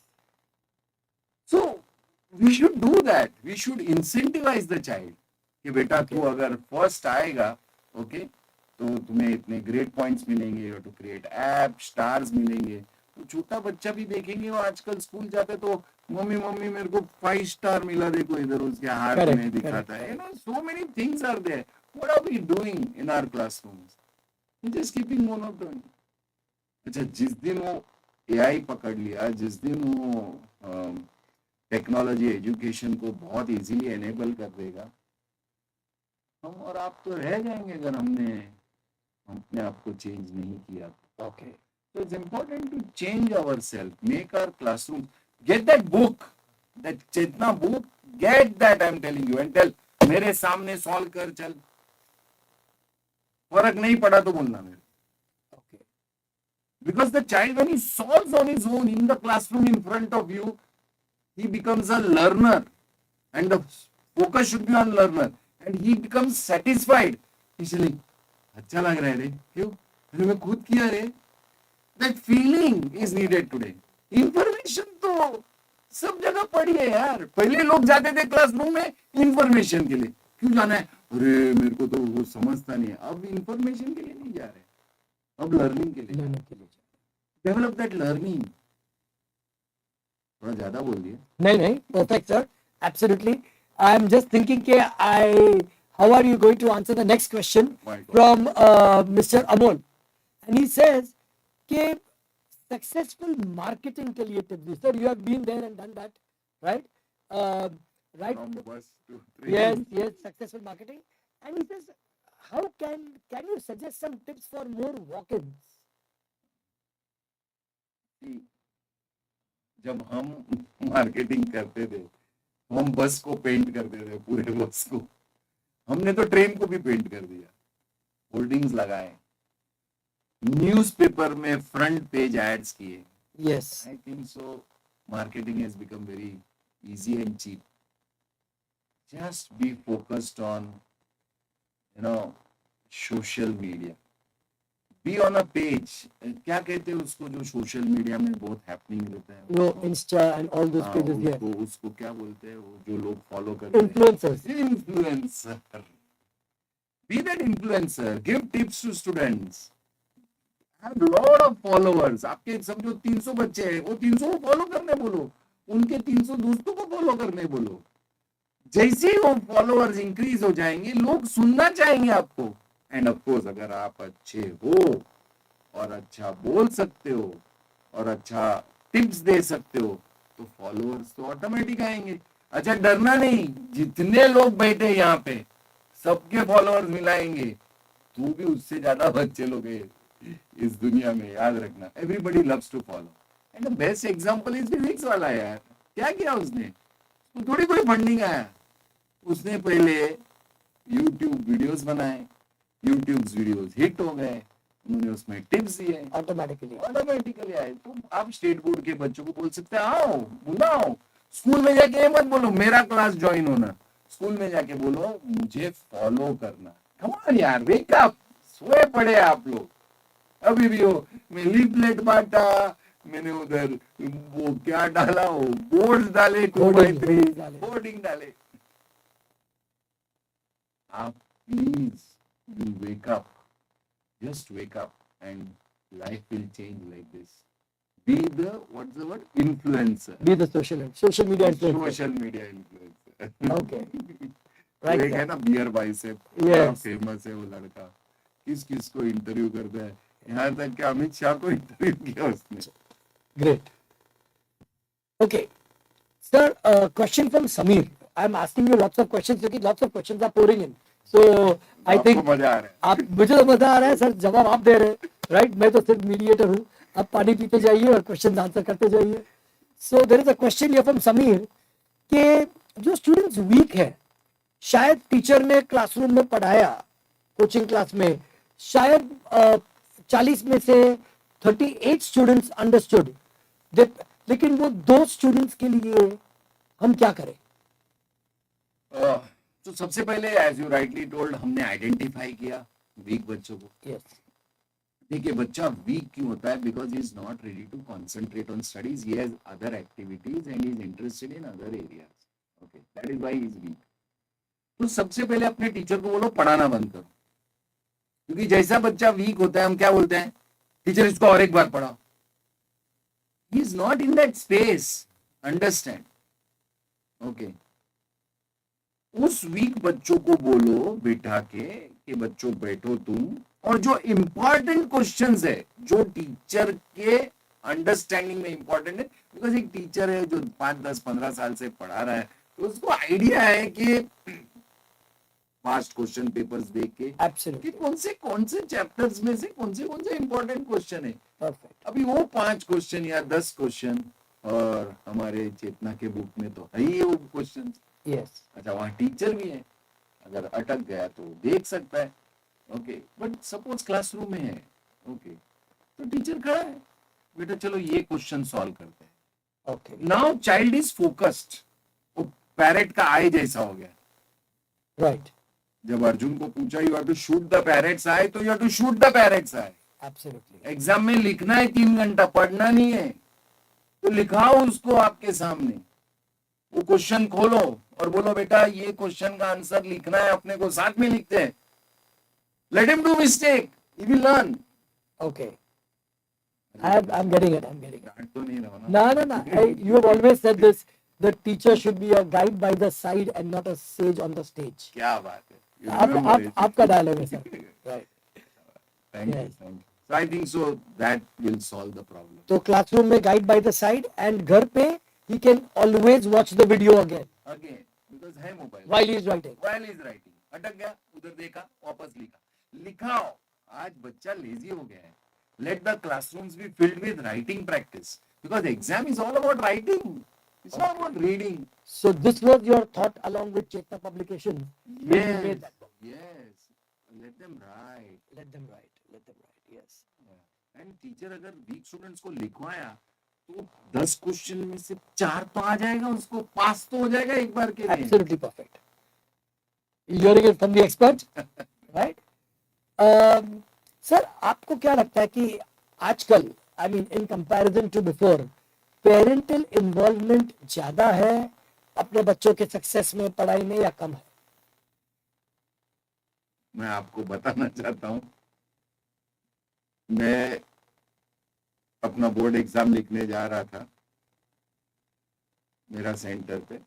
So we should do that. We should incentivize the child कि बेटा तू अगर फर्स्ट आएगा, ओके, तो तुम्हें इतने ग्रेड पॉइंट्स मिलेंगे, टू क्रिएट ऐप, स्टार्स मिलेंगे. तो छोटा बच्चा भी देखेंगे, वो आजकल स्कूल जाते तो मम्मी मम्मी मेरे को 5 स्टार मिला, देखो इधर उसके हाथ में दिखाता है. so many things are there. What are we doing in our classrooms? Just keeping monotony. अच्छा, जिस दिन वो AI पकड़ लिया, जिस दिन वो टेक्नोलॉजी एजुकेशन को बहुत इजीली एनेबल कर देगा, हम और आप तो रह जाएंगे अगर हमने अपने आप को चेंज नहीं किया. Okay. So it's important to change ourselves, make our classroom, get that book, that Chetana book, get that, I'm telling you, and tell, मेरे सामने सॉल्व कर चल. फर्क नहीं पड़ा तो बोलना मेरे. Okay. Because the child, when he solves on his own in the classroom in front of you, he becomes a learner, and the focus should be on learner, and he becomes satisfied. इसलिए अच्छा लग रहा है रे, क्यों? अरे मैं खुद किया रे. That feeling is needed today. Information तो सब जगह पड़ी है यार. पहले लोग जाते थे क्लासरूम में इंफॉर्मेशन के लिए. क्यों जाना है? अरे मेरे को तो वो समझता नहीं है. अब इंफॉर्मेशन के लिए नहीं जा रहे, अब लर्निंग के लिए. Develop that learning. थोड़ा ज्यादा बोल दिया. नहीं, perfect sir, absolutely. I'm just thinking कि how are you going to answer the next question from Mr. Amol, and he says कि successful marketing के लिए tips. Sir, you have been there and done that, right? Right. From bus to Yes, train. successful marketing. And he says, how can you suggest some tips for more walk-ins? जब हम marketing करते थे, हम बस को paint करते थे, पूरे बस को. हमने तो ट्रेन को भी पेंट कर दिया, होल्डिंग्स लगाए, न्यूज़पेपर में फ्रंट पेज एड्स किए. Yes. I think so. Marketing has become very easy and cheap. Just be focused on, social media. Be on a page. क्या कहते हैं उसको जो सोशल मीडिया में बहुत हैपनिंग रहता है? No, Insta and all those pages here. उसको क्या बोलते हैं, वो जो लोग फॉलो करते हैं? Influencers. Influencer. Be that influencer. Give tips to students. have lot of followers. आपके समझो 300 बच्चे हैं, वो 300 को फॉलो करने बोलो, उनके 300 दोस्तों को फॉलो करने बोलो. जैसे ही वो फॉलोअर्स इंक्रीज हो जाएंगे, लोग सुनना चाहेंगे आपको. एंड ऑफ कोर्स अगर आप अच्छे हो और अच्छा बोल सकते हो और अच्छा टिप्स दे सकते हो, तो फॉलोअर्स तो ऑटोमेटिक आएंगे. अच्छा, डरना नहीं, जितने लोग बैठे यहाँ पे सबके फॉलोअर्स मिलाएंगे, तू भी उससे ज्यादा बच्चे लोग हैं इस दुनिया में, याद रखना. Everybody loves to follow. And the best example is physics वाला. यार क्या किया उसने, तो थोड़ी कोई फंडिंग आया, उसने पहले यूट्यूब वीडियोस बनाए, यूट्यूब वीडियोस हिट हो गए, उन्होंने उसमें टिप्स दिए, ऑटोमेटिकली आए. तो आप स्टेट बोर्ड के बच्चों को बोल सकते हैं, आओ बुलाओ, स्कूल में जाके ये मत बोलो मेरा क्लास ज्वाइन होना, स्कूल में जाके बोलो मुझे फॉलो करना. कम ऑन यार, वेक अप. सोए पड़े आप लोग अभी भी हो. मैं लीफलेट बांटा, मैंने उधर वो क्या डाला, वो बोर्ड डाले, 2x3 होर्डिंग डाले. आप please you wake up, just wake up, and life will change like this. Be the, what's the word, influencer. Be the social media influencer. Social media influencer. Okay. तो एक है ना beer bicep, बड़ा famous है वो लड़का, किस किस को इंटरव्यू करता है, यहाँ तक कि अमित शाह को इंटरव्यू किया उसने. Great. Okay. Sir, question from Sameer. I'm asking you lots of questions because lots of questions are pouring in. So I think मजा आ रहा है. आप, मुझे तो मजा आ रहा है सर, जवाब आप दे रहे हैं, राइट. मैं तो सिर्फ मीडिएटर हूँ. आप पानी पीते जाइए और क्वेश्चन आंसर करते जाइए. So there is a question here from Sameer कि जो स्टूडेंट्स वीक है, शायद टीचर ने क्लासरूम में पढ़ाया, कोचिंग क्लास में शायद 40 में से 38 स्टूडेंट्स अंडरस्टूड, लेकिन वो 2 स्टूडेंट्स के लिए हम क्या करें? तो सबसे पहले एज यू राइटली टोल्ड, हमने आइडेंटिफाई किया वीक बच्चों को. Yes. देखिए बच्चा वीक क्यों होता है, because he is not ready to concentrate on studies, he has other activities and is interested in other areas. Okay, that is why he is weak. तो सबसे पहले अपने टीचर को बोलो पढ़ाना बंद करो, क्योंकि जैसा बच्चा वीक होता है हम क्या बोलते हैं, टीचर इसको और एक बार पढ़ाओ. ही is not in that space, understand. Okay, उस वीक बच्चों को बोलो बिठा के कि बच्चों बैठो तुम, और जो इंपॉर्टेंट क्वेश्चंस है, जो टीचर के अंडरस्टैंडिंग में इंपॉर्टेंट है, बिकॉज एक टीचर है जो 5, 10, 15 साल से पढ़ा रहा है, तो उसको आइडिया है कि पास्ट क्वेश्चन पेपर्स देख के कि कौन से चैप्टर्स में से कौन से इंपॉर्टेंट क्वेश्चन है. Perfect. अभी वो 5 क्वेश्चन या 10 क्वेश्चन, और हमारे चेतना के बुक में तो है ही वो क्वेश्चन. Yes. अच्छा, वहां टीचर भी है, अगर अटक गया तो देख सकता है. ओके, बट सपोज क्लासरूम में है, ओके, तो टीचर खड़ा है, बेटा चलो ये क्वेश्चन सॉल्व करते हैं. Okay. Now child is focused. वो पैरेट का आई जैसा हो गया. Right. जब अर्जुन को पूछा you have to shoot the parrot's eye, तो you have to shoot the parrot's eye. Absolutely. Exam में लिखना है 3 घंटा, पढ़ना नहीं है, तो लिखाओ उसको आपके सामने. वो क्वेश्चन खोलो और बोलो बेटा ये क्वेश्चन का आंसर लिखना है, अपने को साथ में लिखते हैं. Let him do mistake, he will learn. Okay. I'm getting it. I'm getting it. डांट तो नहीं रहो ना. No. You have always said this. The teacher should be a guide by the side and not a sage on the stage. क्या बात है. You remember it. आपका dialogue है sir. Right. Thank you, Yes. thank you. So I think so that will solve the problem. तो classroom में guide by the side, and घर पे he can always watch the video again Again, because है mobile. while he is writing. While he is writing, अटक गया, उधर देखा, वापस लिखा. लिखाओ. आज बच्चा लेजी हो गया है. Let the classrooms be filled with writing practice, because exam is all about writing. It's not about reading. So this was your thought along with Chetana publication when you made that book. Yes. Let them write. Let them write. Let them write. Yes. And teacher अगर week students को लिखवाया तो 10 question में से 4 तो आ जाएगा, उसको पास तो हो जाएगा एक बार के लिए. Absolutely perfect. Hearing it from the expert, right? Sir, आपको क्या लगता है कि आजकल, I mean in comparison to before, parental involvement ज्यादा है अपने बच्चों के सक्सेस में, पढ़ाई में, या कम है? मैं आपको बताना चाहता हूं, मैं अपना बोर्ड एग्जाम लिखने जा रहा था मेरा सेंटर पे।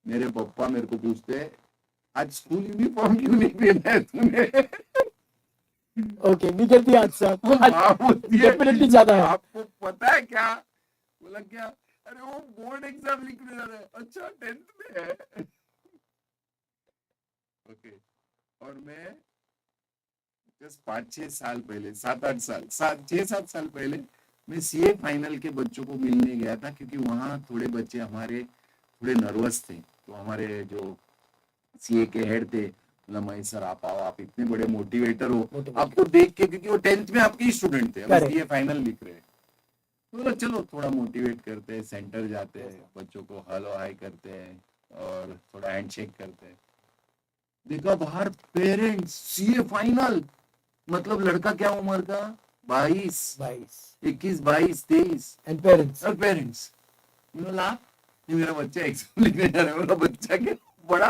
मेरे पापा मेरे को पूछते, आज स्कूल यूनिफॉर्म क्यों नहीं पहना है तूने? Okay, we get the answer. हाँ, होती है। Definitely ज्यादा है. आपको पता है क्या? बोला क्या? अरे वो बोर्ड एग्जाम लिखने जा रहा है। अच्छा 10th में है। ओके। और मैं जस्ट 5-6 साल पहले, 7-8 साल, 6-7 साल पहले मैं सीए फाइनल के बच्चों को मिलने गया था, क्योंकि वहाँ थोड़े बच्चे हमारे थोड़े नर्वस थे। तो हमारे जो सीए के हेड थे, बोला महेश सर आप आओ, आप इतने बड़े मोटिवेटर हो, आपको देख के, क्योंकि वो 10th में आपके ही स्टूडेंट थे, अब सीए फाइनल लिख रहे हैं। तो बोला चलो थोड़ा मोटिवेट करते हैं, सेंटर जाते हैं, बच्चों को हेलो हाय करते हैं और थोड़ा हैंडशेक करते हैं। देखा बाहर पेरेंट्स, सीए फाइनल, मतलब लड़का क्या उम्र का? 22, 21, 22, 23, And parents. और पेरेंट्स। बोला ये मेरा बच्चा एग्जाम लिखने जा रहा है। बोला बच्चा क्या, बड़ा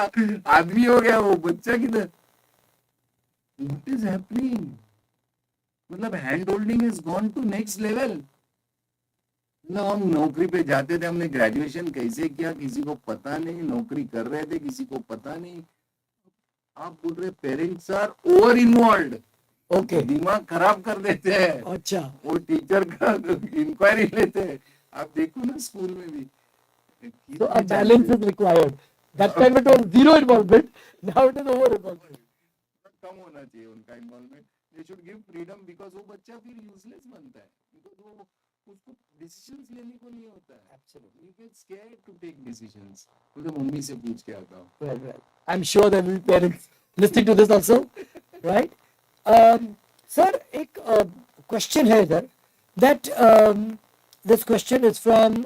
आदमी हो गया वो, बच्चा किधर? What is happening? मतलब hand holding is gone to next level. मतलब हम नौकरी पे जाते थे, हमने ग्रेजुएशन कैसे किया किसी को पता नहीं, नौकरी कर रहे थे किसी को पता नहीं। आप बोल रहे parents are over involve. Okay. दिमाग खराब कर देते हैं। अच्छा. वो टीचर का इंक्वायरी लेते हैं। आप देखो ना स्कूल में भी। So a balance is required. That time it was zero involvement. Now it is over involvement. कम होना चाहिए उनका involvement. They should give freedom, because वो बच्चा फिर यूजलेस बनता है, बिकॉज वो उसको डिसीजंस लेने को नहीं होता है। Absolutely. You get scared to take decisions. तो मम्मी से पूछ के आता हूँ। Well. I'm sure there will be parents listening to this also, right? Sir, एक question है इधर, that this question is from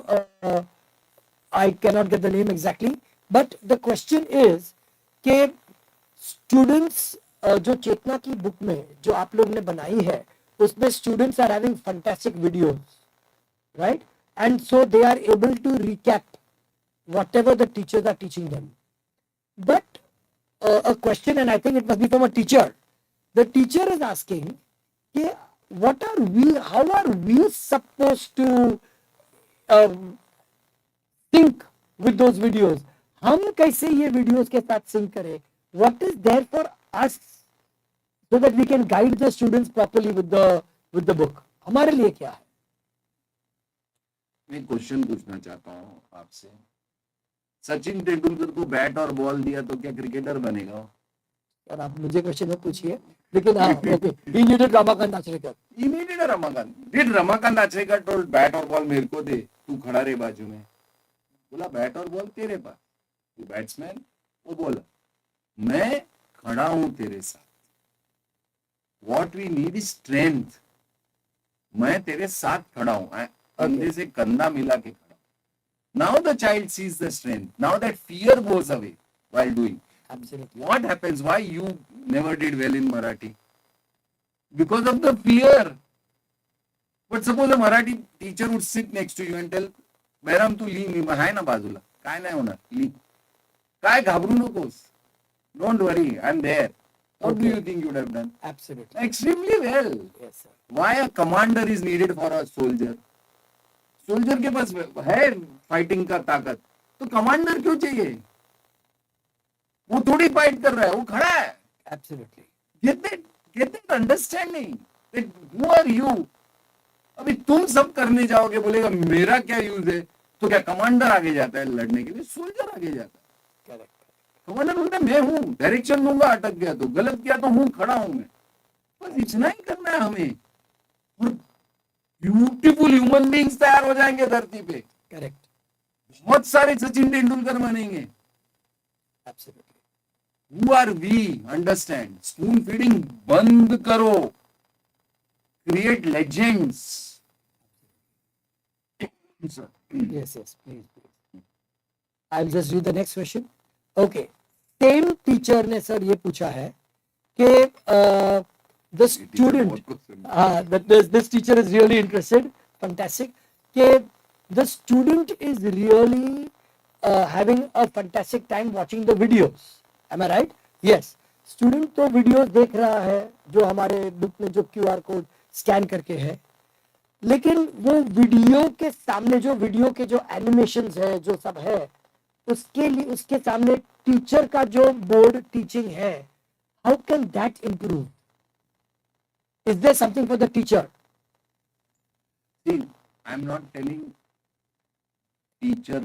I cannot get the name exactly, but the question is कि students जो चेतना की बुक में जो आप लोग ने बनाई है, उसमें students are having fantastic videos, right? And so they are able to recap whatever the teachers are teaching them. But a question, and I think it must be from a teacher. The teacher is asking, what are we, how are we supposed to sync with those videos? हम कैसे ये videos के साथ sync करें? What is there for us so that we can guide the students properly with the book? हमारे लिए क्या है? मैं क्वेश्चन पूछना चाहता हूँ आपसे। सचिन तेंदुलकर को बैट और बॉल दिया तो क्या क्रिकेटर बनेगा? और आप मुझे क्वेश्चन मत पूछिए, लेकिन हाँ, okay, he needed Ramakant Achrekar. He needed a Ramakant. Did Ramakant Achrekar told bat और बॉल मेरे को दे, तू खड़ा रहे बाजू में? बोला बैट और बॉल तेरे पास, तू बैट्समैन। वो बोला मैं खड़ा हूं तेरे साथ, What we need is strength. मैं तेरे साथ खड़ा हूं, कंधे से कंधा मिला के खड़ा। Now the child sees the strength. Now that fear goes away while doing. Absolutely. What happens? Why you never did well in Marathi? Because of the fear. But suppose a Marathi teacher would sit next to you and tell, Bairam tu ली, मी आहे ना बाजूला, काय नाही होणार, ली, काय घाबरू नकोस, don't worry, I'm there. What do you think you would have done? Absolutely. Extremely well. Yes, sir. Why a commander is needed for a soldier? Soldier के पास है फाइटिंग का ताकत, तो कमांडर क्यों चाहिए? वो थोड़ी फाइट कर रहा है, वो खड़ा है। Absolutely. Get that understanding that who are you? अभी तुम सब करने जाओगे, बोलेगा मेरा क्या यूज है, तो क्या कमांडर आगे जाता है लड़ने के लिए? सोल्जर आगे जाता है। Correct. कमांडर बोलता है मैं हूं, डायरेक्शन दूंगा, अटक गया तो, गलत किया तो हूं, खड़ा हूं मैं। बस इतना ही करना है हमें, और ब्यूटीफुल ह्यूमन बींग्स तैयार हो जाएंगे धरती पे। Correct. बहुत सारे सचिन तेंदुलकर बनेंगे। Absolutely. Who are we? Understand. Spoon feeding बंद करो. Create legends. Sir. Yes, please. I'll just read the next question. Okay. Same teacher ने सर ये पूछा है कि the student, this teacher is really interested, fantastic, कि the student is really having a fantastic time watching the videos. Am I right? Yes. Student तो videos देख रहा है, जो हमारे book में जो QR code स्कैन करके है, लेकिन वो वीडियो के सामने जो वीडियो के जो एनिमेशंस है जो सब है, उसके लिए उसके सामने टीचर का जो बोर्ड टीचिंग है, how can that improve? Is there something for the teacher? See, I'm not telling teacher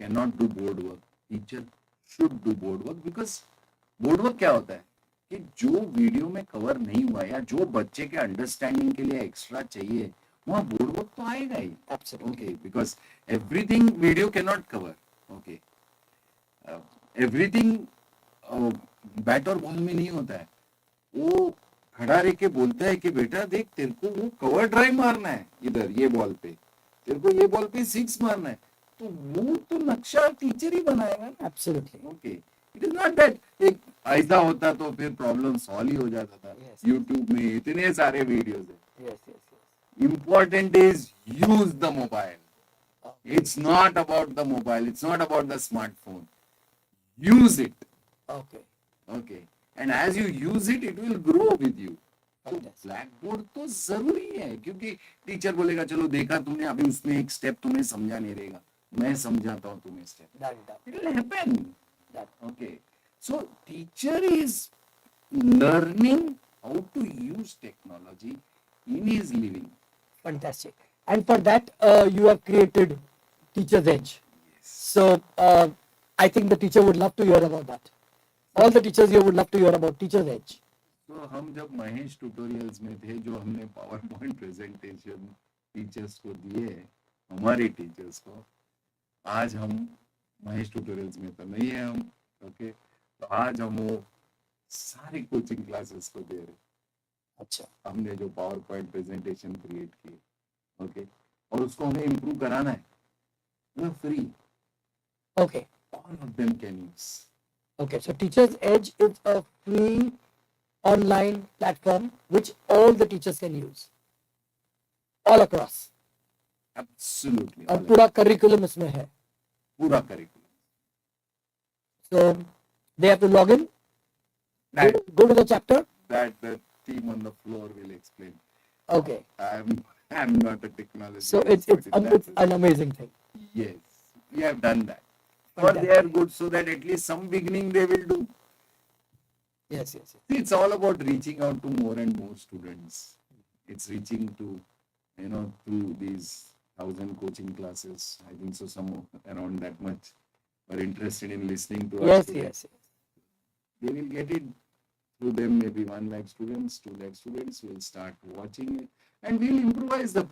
cannot do board work. Teacher should do board work because board work क्या होता है कि जो वीडियो में cover नहीं हुआ या जो बच्चे के अंडरस्टैंडिंग के लिए एक्स्ट्रा चाहिए वहाँ बोर्ड वर्क तो आएगा ही. Absolutely. Okay, because everything video cannot cover. Okay, everything bat और बॉल में नहीं होता है. वो खड़ा रह के बोलता है कि बेटा देख तेरे को वो कवर ड्राइव मारना है इधर ये बॉल पे, तेरे को ये बॉल पे 6 मारना है, तो वो तो नक्शा टीचर ही बनाएगा ना. Absolutely. Okay, it is not that एक ऐसा होता तो फिर प्रॉब्लम सॉल्व ही हो जाता था. Yes. यूट्यूब में इतने सारे वीडियोस है. Yes, yes, yes. Important is use the mobile. It's not about the mobile, it's not about the smartphone. Use it. Okay. Okay, and as you use it, it will grow with you. तो Fantastic. Black board तो जरूरी है क्योंकि teacher बोलेगा चलो देखा तुमने अभी उसमें एक स्टेप तुम्हें समझा नहीं रहेगा, मैं समझाता हूँ तुम्हें step. Done, done. It will happen. Done. Okay, so teacher is learning how to use technology in his living. Fantastic. And for that, you have created Teacher's Edge. So, I think the teacher would love to hear about that. All the teachers here would love to hear about Teacher's Edge. तो हम जब Mahesh tutorials में थे जो हमने power point presentation teachers को दिए, हमारे टीचर्स को, आज हम महेश ट्यूटोरियल्स में तो नहीं है हम. ओके, तो आज हम वो सारी कोचिंग क्लासेस को दे रहे. अच्छा. हमने जो पावर पॉइंट प्रेजेंटेशन क्रिएट किए, ओके, और उसको हमें इम्प्रूव कराना है. वो free, Okay. all of them can use. Okay. So, Teacher's Edge is a free online platform which all the teachers can use. All across. Absolutely. और पूरा curriculum इसमें है. पूरा curriculum. So, they have to log in, That, go to the chapter. that the team on the floor will explain. Okay. I'm not a technologist. So, it's an amazing thing. Yes, we have done that. For their good, so that at least some beginning they will do. Yes, yes, yes. See, it's all about reaching out to more and more students. It's reaching to, through these 1,000 coaching classes. I think so, some around that much are interested in listening to us. Yes, today. yes, yes. They will get it through them. Maybe 1 lakh students, 2 lakh students will start watching it, and we'll improvise the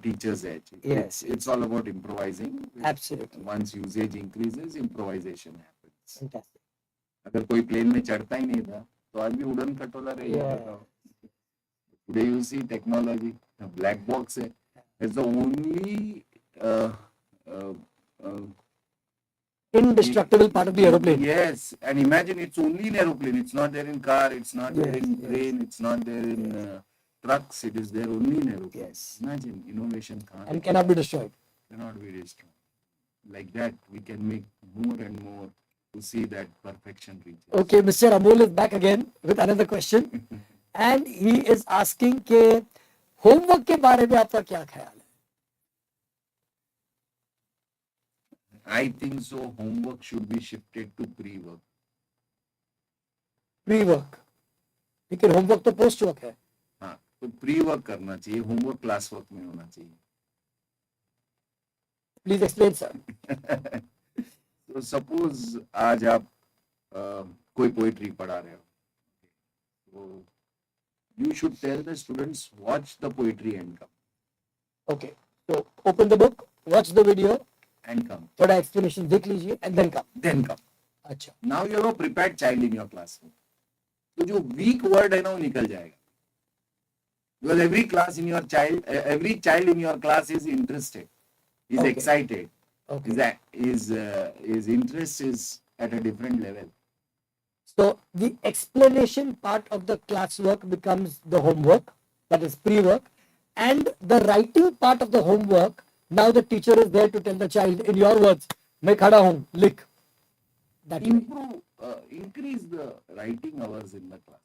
teacher's edge. Yes. It's all about improvising. Absolutely. Once usage increases, improvisation happens. Fantastic. अगर कोई plane में चढ़ता ही नहीं था तो आज भी उड़न खटोला रह जाता था. Today you see technology, the black box is the only Indestructible part of the aeroplane. Yes, and imagine it's only in aeroplane. It's not there in car. It's not there Yes, in yes. train. It's not there in trucks. It is there only in aeroplane. Yes. Imagine innovation And cannot be destroyed. cannot be destroyed. Like that, we can make more and more to see that perfection reaches. Okay, Mr. Amol is back again with another question. And he is asking के homework के बारे में आपका क्या ख्याल है? I think so. Homework should be shifted to pre-work. Pre-work. लेकिन homework तो post work है. हाँ, तो pre-work करना चाहिए. Homework class work में होना चाहिए. Please explain, sir. तो suppose आज आप कोई poetry पढ़ा रहे हो. So you should tell the students watch the poetry and come. Okay. So open the book, watch the video, And come. थोड़ा explanation देख लीजिए and then come. Then come. अच्छा. Now you have a prepared child in your classroom. तो जो weak word है ना वो निकल जाएगा. Because every child in your class is interested, is Okay. excited, Okay. his interest is at a different level. So the explanation part of the classwork becomes the homework, that is pre-work, and the writing part of the homework, now the teacher is there to tell the child, in your words, मैं खड़ा हूँ, लिख. That way. Increase the writing hours in the class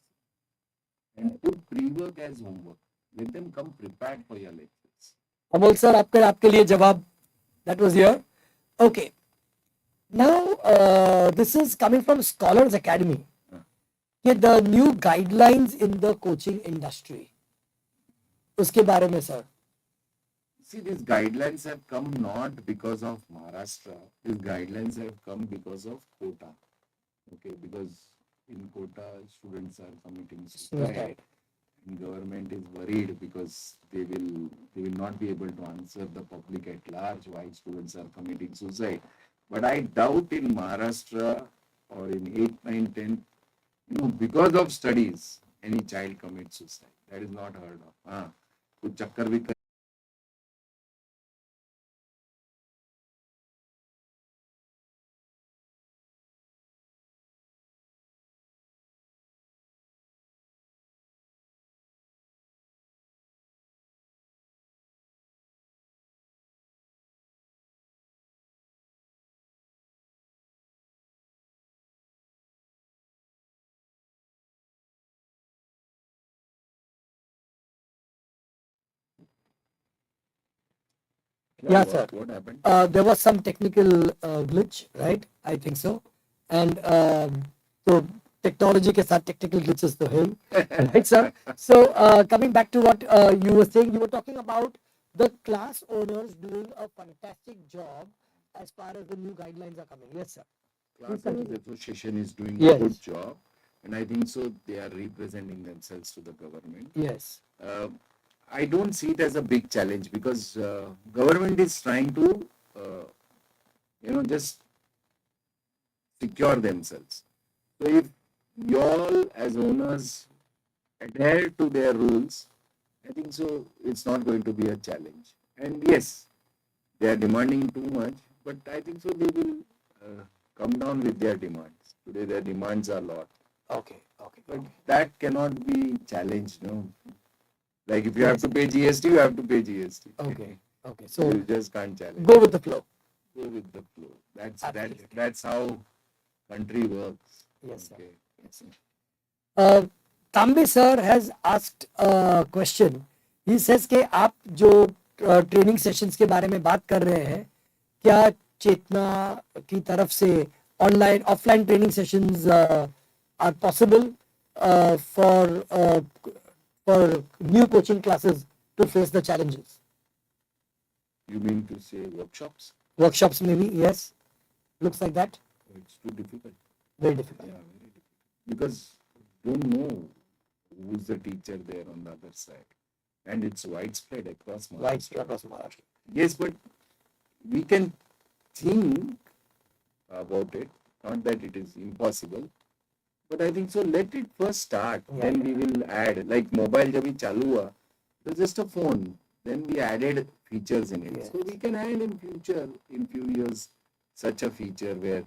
and put pre-work as homework. let them come prepared for your lectures. Amol sir आपके लिए जवाब that was here. Okay. Now this is coming from Scholars Academy. कि the new guidelines in the coaching industry. उसके बारे में sir. See, these guidelines have come not because of Maharashtra. These guidelines have come because of quota. Okay, because in quota, students are committing suicide. And government is worried because they will not be able to answer the public at large why students are committing suicide. But I doubt in Maharashtra or in 8, 9, 10, because of studies, any child commits suicide. That is not heard of. कुछ चक्कर भी Yeah, sir. What happened? There was some technical glitch, right? I think so. And so technology के साथ technical glitches तो है ही, right, sir? So coming back to what you were saying, you were talking about the class owners doing a fantastic job as far as the new guidelines are coming. Yes, sir. Class Owners Association is doing Yes. a good job, and I think so they are representing themselves to the government. Yes. I don't see it as a big challenge because government is trying to, just secure themselves. So if you all as owners adhere to their rules, I think so it's not going to be a challenge. And yes, they are demanding too much, but I think so they will come down with their demands. Today their demands are a lot, Okay. Okay. but that cannot be challenged, no. Like if you have to pay GST, you have to pay GST. Okay. Okay. So You just can't challenge. go with the flow. Go with the flow. Absolutely. That's how country works. Yes, sir. Okay. Yes, sir. तांबे sir has asked question. He says कि आप जो training sessions के बारे में बात कर रहे हैं, क्या चेतना की तरफ से online offline training sessions are possible for new coaching classes to face the challenges? You mean to say workshops? Workshops maybe, yes. Looks like that. It's too difficult. Very difficult. Yeah, very difficult. Because you don't know who's the teacher there on the other side. And it's widespread across Maharashtra. Widespread across Maharashtra. Yes, but we can think about it. Not that it is impossible. But I think so. Let it first start. Yeah, Then yeah. we will add. Like mobile जब भी चालू हुआ, it was just a phone. Then we added features in it. Yes. So we can add in future, in few years, such a feature where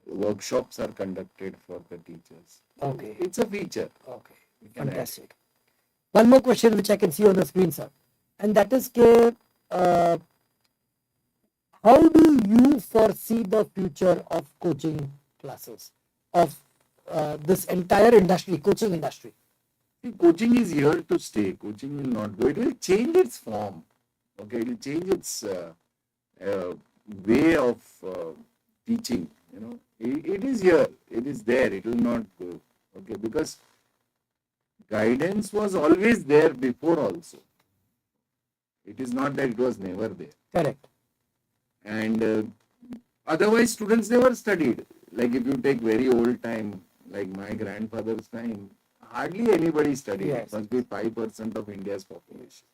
workshops are conducted for the teachers. Okay. It's a feature. Okay. We can add. Fantastic. One more question which I can see on the screen, sir. And that is कि, how do you foresee the future of coaching classes, of this entire industry, coaching industry? See, coaching is here to stay. Coaching will not go. It will change its form. Okay, it will change its way of teaching. It is here. It is there. It will not go. Okay, because guidance was always there before also. It is not that it was never there. Correct. And otherwise, students never studied. Like if you take very old time, like my grandfather's time, hardly anybody studied. Yes. It must be 5% of India's population.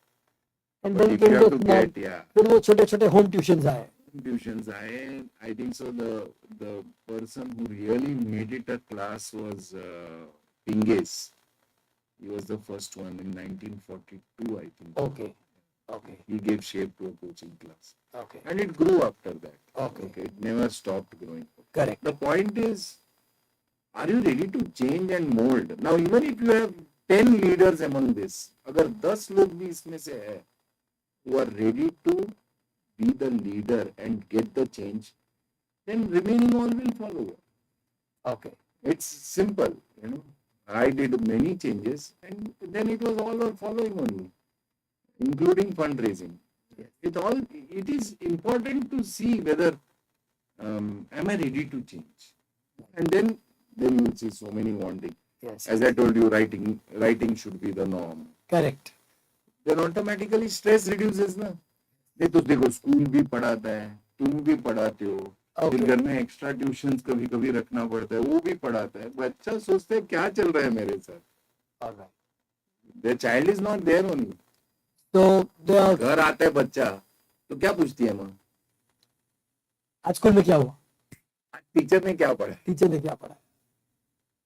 And But then if you came have the to small, get, yeah, फिर वो छोटे-छोटे home tuitions आए. tuitions, I think so. The person who really made it a class was Pinges. He was the first one in 1942, I think. Okay. Okay. He gave shape to a coaching class. Okay. And it grew after that. Okay. It never stopped growing. Correct. The point is, are you ready to change and mold? Now, even if you have 10 leaders among this, अगर 10 लोग भी इसमें से है, who are ready to be the leader and get the change, then remaining all will follow. Okay. It's simple. I did many changes and then it was all following only. including fundraising. It is important to see whether am I ready to change, and then you will see so many wanting. Yes. As I told you, writing should be the norm. Correct. Then automatically stress reduces ना. नहीं तो देखो school भी पढ़ाता है, तुम भी पढ़ाते हो, फिर घर में एक्स्ट्रा ट्यूशंस कभी कभी रखना पड़ता है, वो भी पढ़ाता है, बच्चा सोचते है क्या चल रहा है मेरे साथ. All right. The child is not there only. So घर आता है बच्चा तो क्या पूछती है माँ, आज स्कूल में क्या हुआ, टीचर ने क्या पढ़ा. टीचर ने क्या पढ़ा.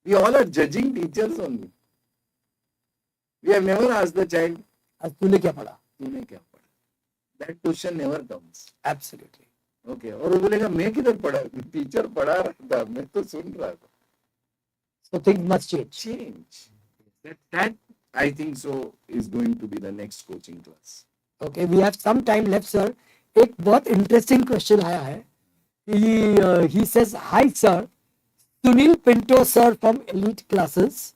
We all are judging teachers only. We have never asked the child, आज तूने क्या पढ़ा. तूने क्या पढ़ा. That question never comes. Absolutely. Okay. और वो बोलेगा मैं किधर पढ़ा, टीचर पढ़ा रहा था, मैं तो सुन रहा था. So things must change. Change. That I think so is going to be the next coaching class. Okay, we have some time left, sir. एक बहुत interesting question आया है. He says, hi sir, Sunil Pinto sir from Elite Classes.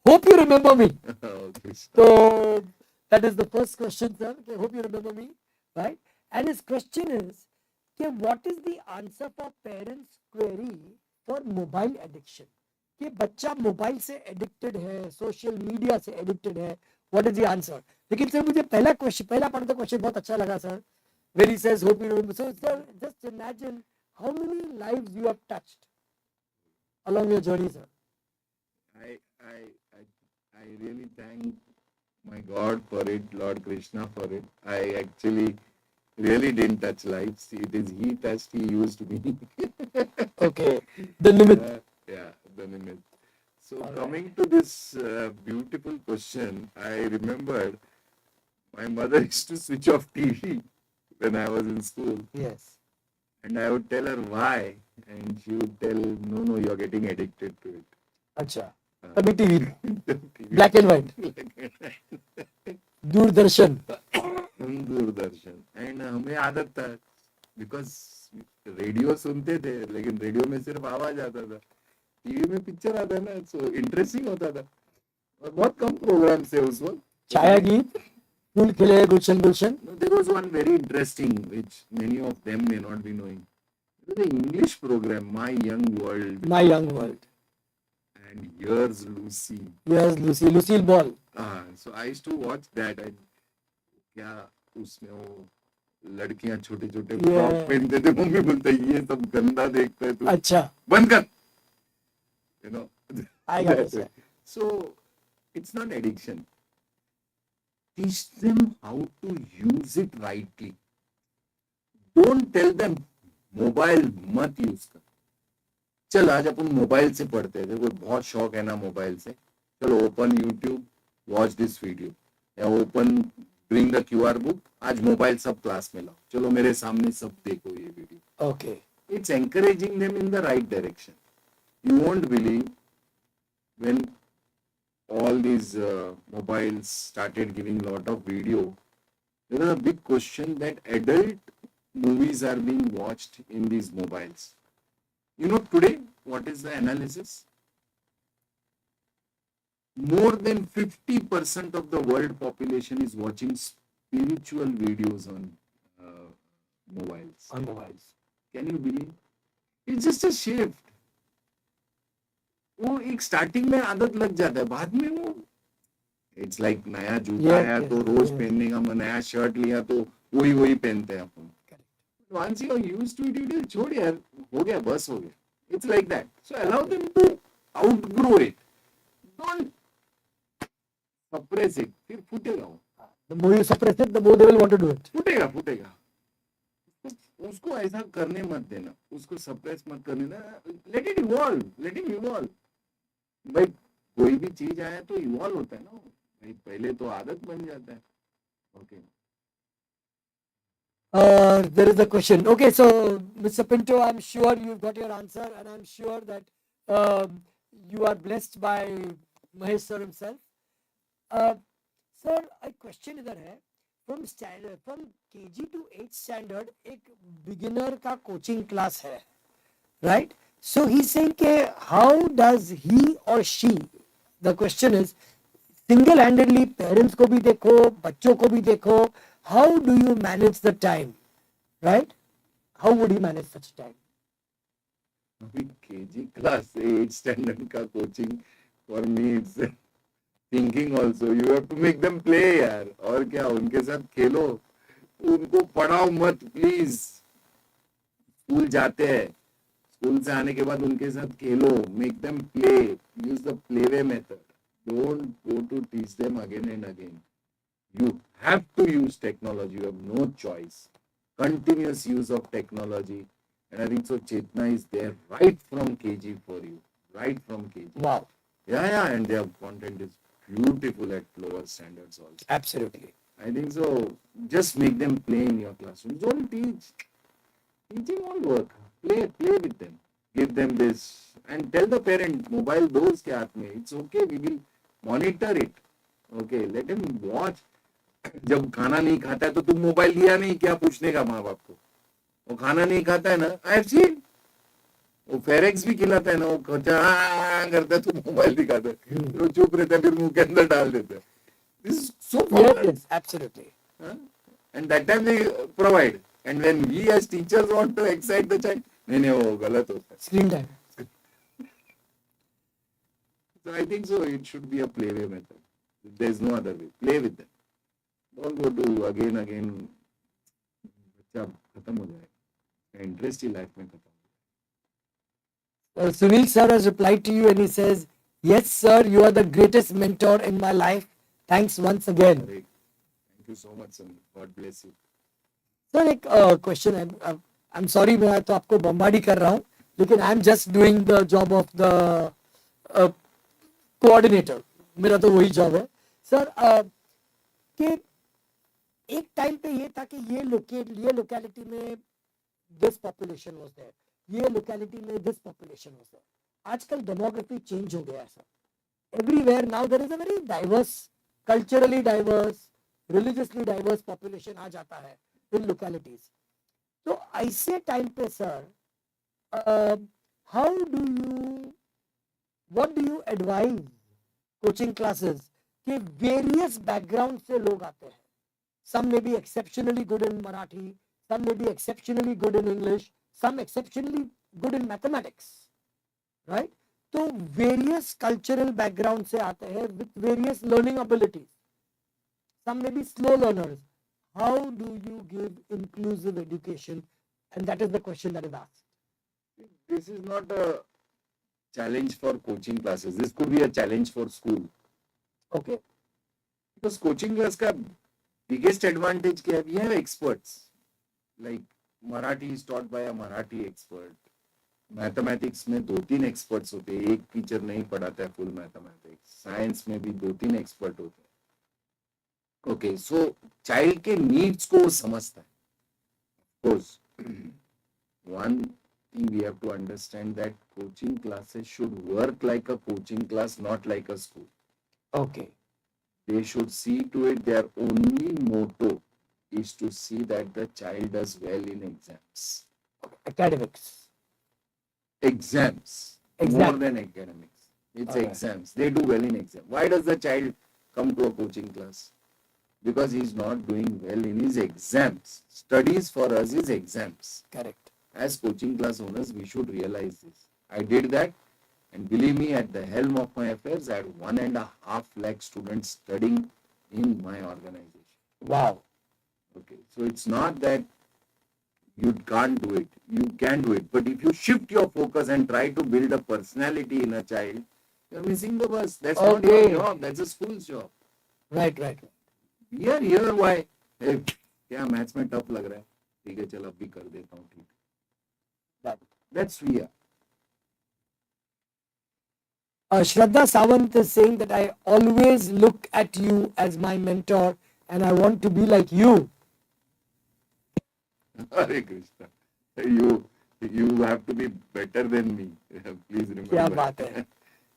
Hope you remember me. Okay. So that is the first question, sir. Okay, hope you remember me, right? And his question is, okay, what is the answer for parents' query for mobile addiction? कि बच्चा mobile से addicted है, social media से addicted है, what is the answer. लेकिन sir मुझे पहला part of the question बहुत अच्छा लगा sir. Where he says, hope you remember. So sir, just imagine how many lives you have touched along your journey, sir. I really thank my God for it, Lord Krishna for it. I actually really didn't touch lives. It is He touched, He used me. Okay, the limit. Yeah, the limit. So coming to this beautiful question, I remembered my mother used to switch off TV when I was in school. Yes. And I would tell her why. And she would tell, no, you're getting addicted to it. अच्छा. तभी TV. Black and white. Doordarshan. Doordarshan. And हमें आदत था because radio सुनते थे, लेकिन radio में सिर्फ आवाज आता था. टीवी में पिक्चर आता ना, so इंटरेस्टिंग होता था. और बहुत कम प्रोग्राम थे उस वक्त. छाया गीत. फूल खिले गुलशन गुलशन. There was one very interesting, which many of them may not be knowing. It was an English program, My Young World. My Young World. And Here's Lucy. Yes, Lucille Ball. So I used to watch that. And क्या उसमें वो लड़कियां छोटे छोटे frock पहनते थे, mummy बोलते ये सब गंदा देखता है तू. अच्छा. बंद कर. You know. I got it. So it's not addiction. Teach them how to use it rightly. Don't tell them mobile मत यूज कर. चल आज अपन मोबाइल से पढ़ते हैं, देखो बहुत शौक है ना मोबाइल से, चलो open YouTube, watch this video, या open bring the QR book, आज मोबाइल सब क्लास में लाओ, चलो मेरे सामने सब देखो ये video. Okay. It's encouraging them in the right direction. You won't believe when all these mobiles started giving lot of video, there was a big question that adult movies are being watched in these mobiles. You know today what is the analysis? More than 50% of the world population is watching spiritual videos on mobiles. On mobiles. Can you believe? It's just a shift. वो एक starting में आदत लग जाता है, बाद में वो इट्स लाइक नया जूता आया तो रोज पहनने का मन, नया शर्ट लिया तो वही पहनते हैं अपन. Once you are used to it, छोड़ यार, हो गया, बस हो गया. It's like that. So allow them to outgrow it. Don't suppress it. फिर फूटेगा वो. The more you suppress it, the more they will want to do it. फूटेगा. उसको ऐसा करने मत देना, उसको सप्रेस मत करने देना. Let it evolve. भाई कोई भी चीज आया तो इवॉल्व होता है ना भाई, पहले तो आदत बन जाता है. Okay. There is a question. Okay, so Mr. Pinto, I'm sure you've got your answer, and I'm sure that you are blessed by Mahesh sir himself. Sir, a question इधर है. From KG to 8th standard, एक beginner का coaching class है, right? So he's saying कि how does he or she, the question is, single handedly parents को भी देखो, बच्चों को भी देखो. How do you manage the time, right? How would you manage such time? अभी केजी क्लास से 8 स्टैंडर्ड का coaching for me it's thinking also. You have to make them play यार. और क्या, उनके साथ खेलो, उनको पढ़ाओ मत प्लीज. स्कूल जाते हैं, स्कूल से आने के बाद उनके साथ खेलो, make them play, use the playway method. Don't go to teach them again and again. You have to use technology. You have no choice. Continuous use of technology. And I think so Chetana is there right from KG for you. Right from KG. Wow, Yeah, and their content is beautiful at lower standards also. absolutely. I think so. Just make them play in your classroom. Don't teach. Teaching won't work. Play with them. Give them this. And tell the parent, mobile those ke haath mein. It's okay. We will monitor it. Okay, let him watch. जब खाना नहीं खाता है तो तुम mobile दिया नहीं क्या पूछने का माँ बाप को. वो खाना नहीं खाता है ना, आई हैव सीन. वो फेरेक्स भी खिलाता है ना, वो करता है तो मोबाइल दिखाता है, वो चुप रहता है, फिर मुंह के अंदर डाल देता है. This is so Yes, yes, absolutely. And that time they provide. And when we as teachers want to excite the child, नहीं वो गलत होता है. Screen time. So I think so it should be a playway method. There is no other way. Play with them. Don't go to again. बच्चा खत्म हो जाएगा, interest ही life में खत्म. Sunil sir has replied to you and he says, yes sir, you are the greatest mentor in my life. Thanks once again. Great. Thank you so much, Sunil. God bless you. Sir, एक question है. I am sorry, मैं तो आपको bombard ही कर रहा हूँ, लेकिन I am just doing the job of the coordinator. मेरा तो वही जॉब है सर. कि एक टाइम पे ये था कि ये लोकेलिटी में दिस पॉपुलेशन वाज देयर, ये लोकेलिटी में दिस पॉपुलेशन वाज देयर. आजकल डेमोग्राफी चेंज हो गया है sir. Everywhere now there is a very diverse, culturally diverse, religiously diverse population आ जाता है इन लोकेलिटीज. तो ऐसे टाइम पे sir, how do you, what do you advise coaching classes के वेरियस बैकग्राउंड से लोग आते हैं? Some may be exceptionally good in Marathi, some may be exceptionally good in English, some exceptionally good in mathematics, right? तो various cultural background से आते हैं with various learning abilities. Some may be slow learners. How do you give inclusive education? And that is the question that is asked. This is not a challenge for coaching classes. This could be a challenge for school. Okay. Because coaching class का biggest advantage क्या है? We have experts. Like Marathi is taught by a Marathi expert. Mathematics में 2-3 experts होते हैं. एक teacher नहीं पढ़ाता है full mathematics. Science में भी 2-3 expert होते हैं. Okay, so child के needs को वो समझता है. Of course, one thing we have to understand that coaching classes should work like a coaching class, not like a school. Okay. They should see to it their only motto is to see that the child does well in exams. Academics. Exams. Exam. More than academics. It's Alright. exams. They do well in exams. Why does the child come to a coaching class? Because he's not doing well in his exams. Studies for us is exams. Correct. As coaching class owners, we should realize this. I did that. And believe me, at the helm of my affairs, I had 1.5 lakh students studying in my organization. Wow. Okay, so it's not that you can't do it. You can do it. But if you shift your focus and try to build a personality in a child, you're missing the bus. That's not your Okay. job. That's a school's job. Right, right. We are here. Why? Hey, क्या maths में tough लग रहा है? ठीक है, चल अब भी कर देता हूँ. ठीक. That's we are. Shraddha Sawant is saying that I always look at you as my mentor and I want to be like you. Hare Krishna. You have to be better than me. Please remember. क्या बात है?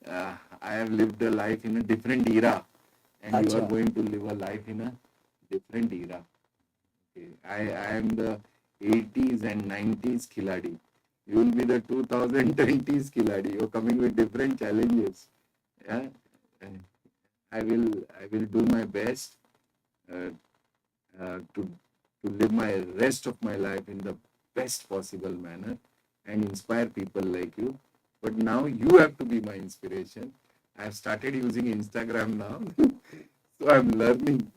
I have lived a life in a different era, and you अच्छा. are going to live a life in a different era. Okay. I am the 80s and 90s khiladi. You will be the 2020s khiladi. You're coming with different challenges. Yeah. I will do my best uh, to live my rest of my life in the best possible manner and inspire people like you. But now you have to be my inspiration. I've started using Instagram now, so I'm learning.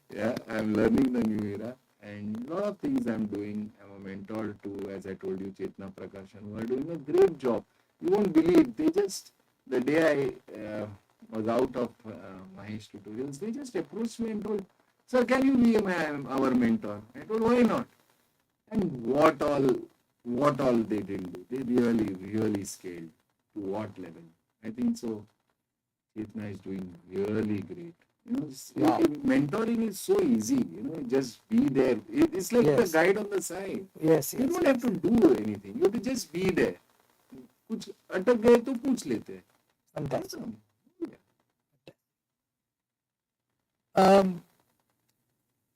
Yeah, I'm learning the new era, and a lot of things I'm doing. I'm a mentor to, as I told you, Chetana Prakashan, who are doing a great job. You won't believe, they just, the day I was out of Mahesh tutorials, they just approached me and told, "Sir, can you be our mentor?" I told, "Why not?" And what all they didn't do. They really scaled. To what level? I think so. Chetna is doing really great. Wow. Mentoring is so easy. Just be there. It's like the Yes. guide on the side. Yes, You yes. don't have to do anything. You have to just be there. कुछ अटक गए तो पूछ लेते हैं. Fantastic. Yeah.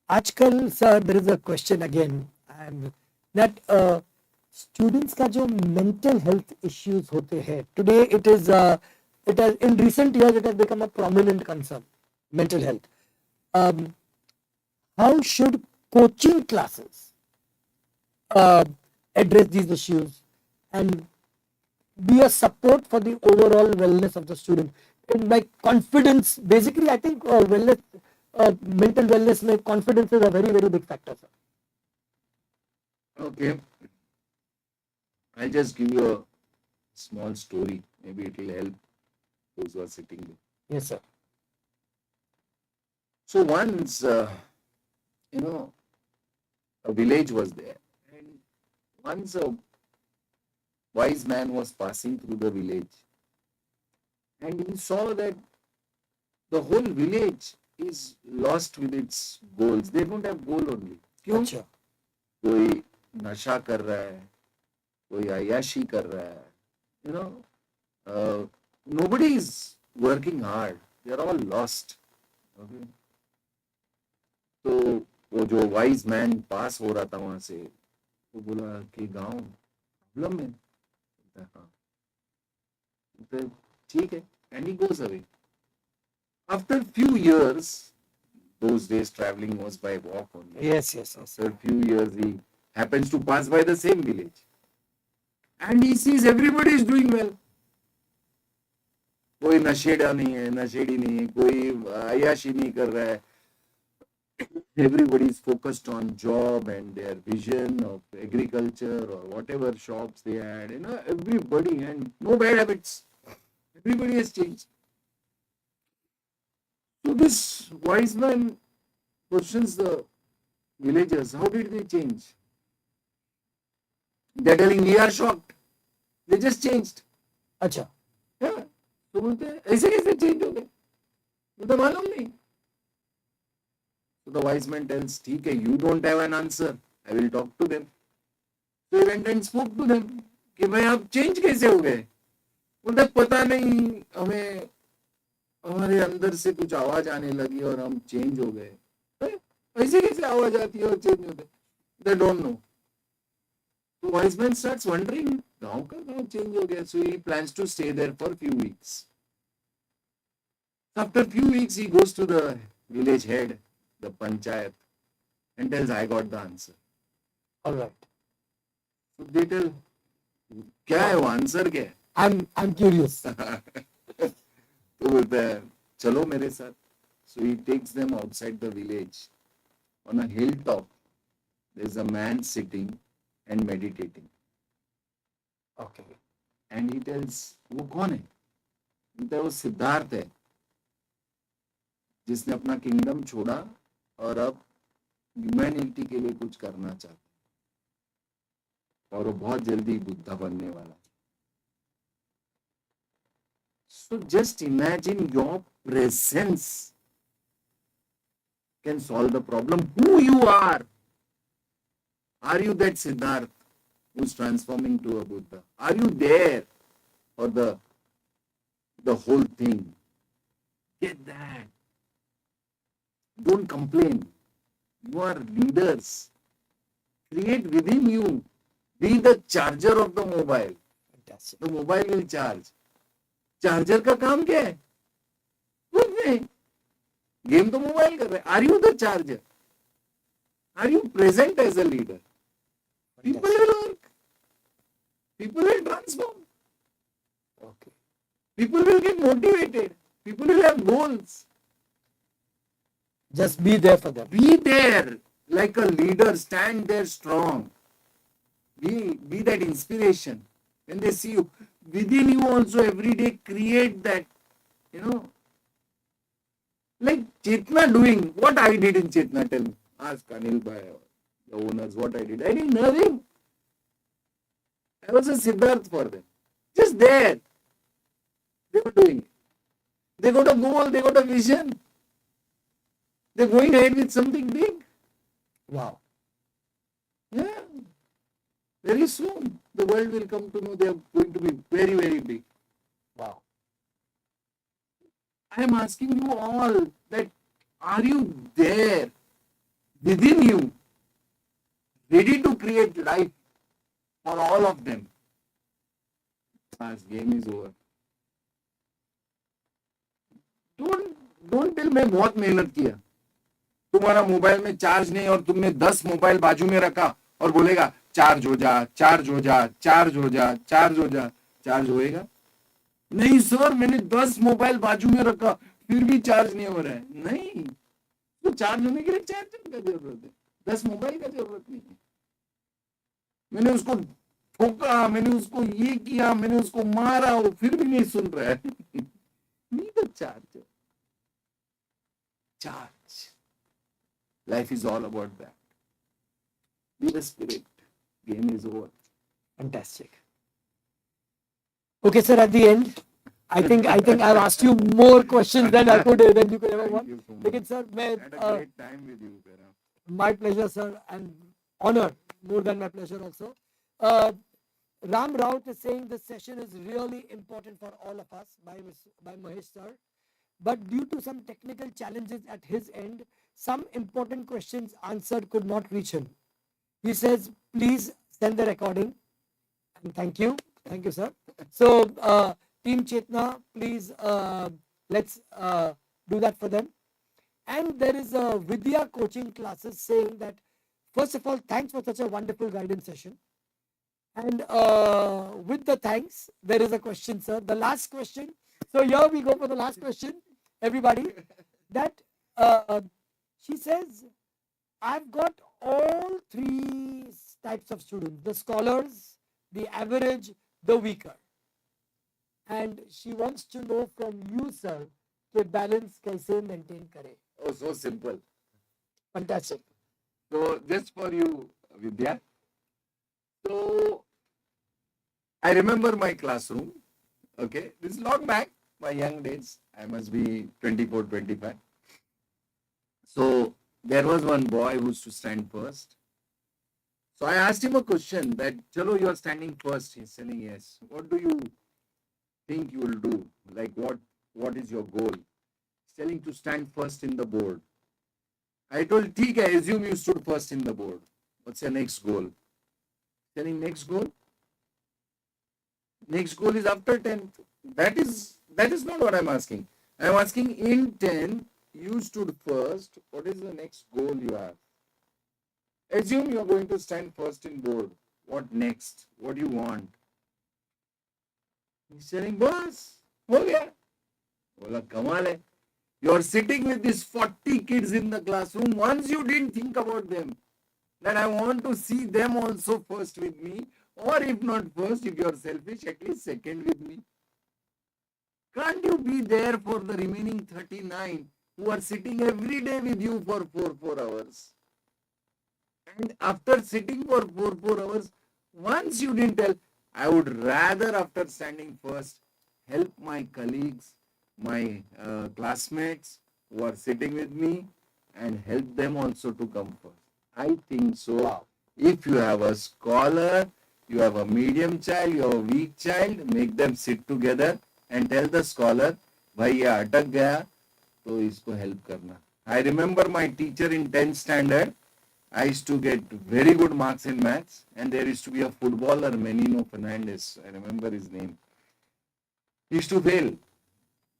आजकल sir there is a question again and that students का जो mental health issues होते हैं today it has in recent years it has become a prominent concern, mental health. How should coaching classes uh, address these issues and be a support for the overall wellness of the student? In like confidence, basically, I think wellness, mental wellness, mein confidence is a very big factor, sir. Okay. I'll just give you a small story. Maybe it will help those who are sitting there. Yes, sir. So once, a village was there, and once a wise man was passing through the village, and he saw that the whole village is lost with its goals. They don't have goal only. क्यों? अच्छा. कोई नशा कर रहा है, कोई अय्याशी कर रहा है. Nobody is working hard. They are all lost. Okay? तो वो जो वाइज मैन पास हो रहा था वहां से, वो बोला कि गांव प्रॉब्लम में. हाँ, ठीक है. And he goes away. After few years, those days traveling was by walk only. Yes. After few years, he happens to pass by the same village, and he sees everybody is doing well. कोई नशेड़ा नहीं है, नशेड़ी नहीं है, कोई अय्याशी नहीं कर रहा है. Everybody is focused on job and their vision of agriculture or whatever shops they had. Everybody, and no bad habits. Everybody has changed. So this wise man questions the villagers. How did they change? They're telling, we are shocked. They just changed. अच्छा. Yeah. तो बोलते हैं ऐसे कैसे change हो गए? मुझे मालूम नहीं. So the wise man tells, ठीक है, you don't have an answer. I will talk to them. So he went and spoke to them. कि भाई आप चेंज कैसे हो गए? बोलते पता नहीं, हमें हमारे अंदर से कुछ आवाज आने लगी और हम चेंज हो गए. ऐसे कैसे आवाज आती है और चेंज होते? They don't know. So wise man starts wondering, गांव का गांव चेंज हो गया. So he plans to stay there for few weeks. After few weeks, he goes to the village head, the panchayat, and tells, I got the answer. All right. So they tell, क्या है वो answer क्या है? I'm curious. तो बोलता है, चलो मेरे साथ. So he takes them outside the village. On a hilltop, there is a man sitting and meditating. Okay. And he tells, वो कौन है? बोलता है वो सिद्धार्थ है, जिसने अपना किंगडम छोड़ा और अब ह्यूमैनिटी के लिए कुछ करना चाहता है, और वो बहुत जल्दी बुद्धा बनने वाला है. So just imagine your presence can solve the problem. Who you are? Are you that Siddharth who's transforming to a Buddha? Are you there for the whole thing? Get that. Don't complain. You are leaders. Create within you. Be the charger of the mobile. Fantastic. The mobile will charge. Charger का काम क्या है? वो नहीं, game तो mobile कर रहे. Are you the charger? Are you present as a leader? People will work. People will transform. Okay. People will get motivated. People will have goals. Just be there for them. Be there like a leader. Stand there strong. Be that inspiration. When they see you, within you also every day create that, like Chetana doing. What I did in Chetana, tell me. Ask Anil Bhai, the owners, what I did. I did nothing. I was a Siddharth for them. Just there. They were doing it. They got a goal, they got a vision. They're going ahead with something big. Wow. Yeah. Very soon, the world will come to know they are going to be very, very big. Wow. I am asking you all that, are you there within you, ready to create life for all of them? As game is over. Don't tell मैं बहुत मेहनत किया. तुम्हारा mobile में charge नहीं और तुमने 10 mobile बाजू में रखा और बोलेगा चार्ज हो जा, चार्ज हो जा, चार्ज हो जा, चार्ज हो जा. चार्ज होएगा? नहीं सर, मैंने 10 मोबाइल बाजू में रखा फिर भी चार्ज नहीं हो रहा है. नहीं, तो चार्ज होने के लिए चार्जर का जरूरत है, 10 मोबाइल का जरूरत नहीं है. मैंने उसको ठोका, मैंने उसको ये किया, मैंने उसको मारा, वो फिर भी नहीं सुन रहा है. नहीं तो charger. Charge. Life is all about that. Be the spirit. Game is over. Fantastic. Okay, sir. At the end, I think I've asked you more questions than you could ever want. Thank you so much. Lekin sir, I had a great time with you, Pera. my pleasure, sir, and honor more than my pleasure also. Ram Raut is saying this session is really important for all of us by Mahesh sir. But due to some technical challenges at his end, some important questions answered could not reach him. He says, please send the recording. And thank you, sir. So, Team Chetana, please let's do that for them. And there is a Vidya coaching classes saying that, first of all, thanks for such a wonderful guidance session. And with the thanks, there is a question, sir. The last question. So here we go for the last question, everybody. That she says, I've got all 3 types of students: the scholars, the average, the weaker. And she wants to know from you, sir, कि balance कैसे maintain करे. Oh, so simple. Fantastic. So, just for you, Vidya. So, I remember my classroom. Okay, this is long back, my young days. I must be 24, 25. So, there was one boy who used to stand first. So, I asked him a question that, Chalo, you are standing first. He's saying yes. What do you think you will do? Like, what is your goal? He's telling to stand first in the board. I told, ठीक है, assume you stood first in the board. What's your next goal? Telling next goal? Next goal is after 10th. That is not what I'm asking. I'm asking in 10, you stood first. What is the next goal you have? Assume you're going to stand first in board. What next? What do you want? He's saying, boss, ho gaya. Bola, kamal hai. You're sitting with these 40 kids in the classroom. Once you didn't think about them, that I want to see them also first with me, or if not first, if you're selfish, at least second with me. Can't you be there for the remaining 39 who are sitting every day with you for 4 hours? And after sitting for 4 hours, once you didn't tell, I would rather, after standing first, help my colleagues, my classmates who are sitting with me, and help them also to come first. I think so. Wow. If you have a scholar, you have a medium child, you have a weak child, make them sit together and tell the scholar, भाई ये अटक गया तो इसको help करना. I remember my teacher in 10th standard. I used to get very good marks in maths, and there used to be a footballer, Menino Fernandez. I remember his name. He used to fail.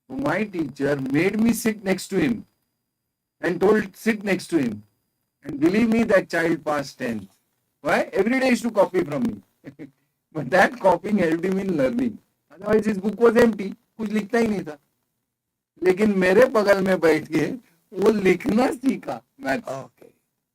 My teacher made me sit next to him and told sit next to him. And believe me, that child passed 10th. Why? Every day he used to copy from me. But that copying helped him in learning. Otherwise his book was empty. कुछ लिखता ही नहीं था. लेकिन मेरे बगल में बैठ के वो लिखना सीखा. Okay.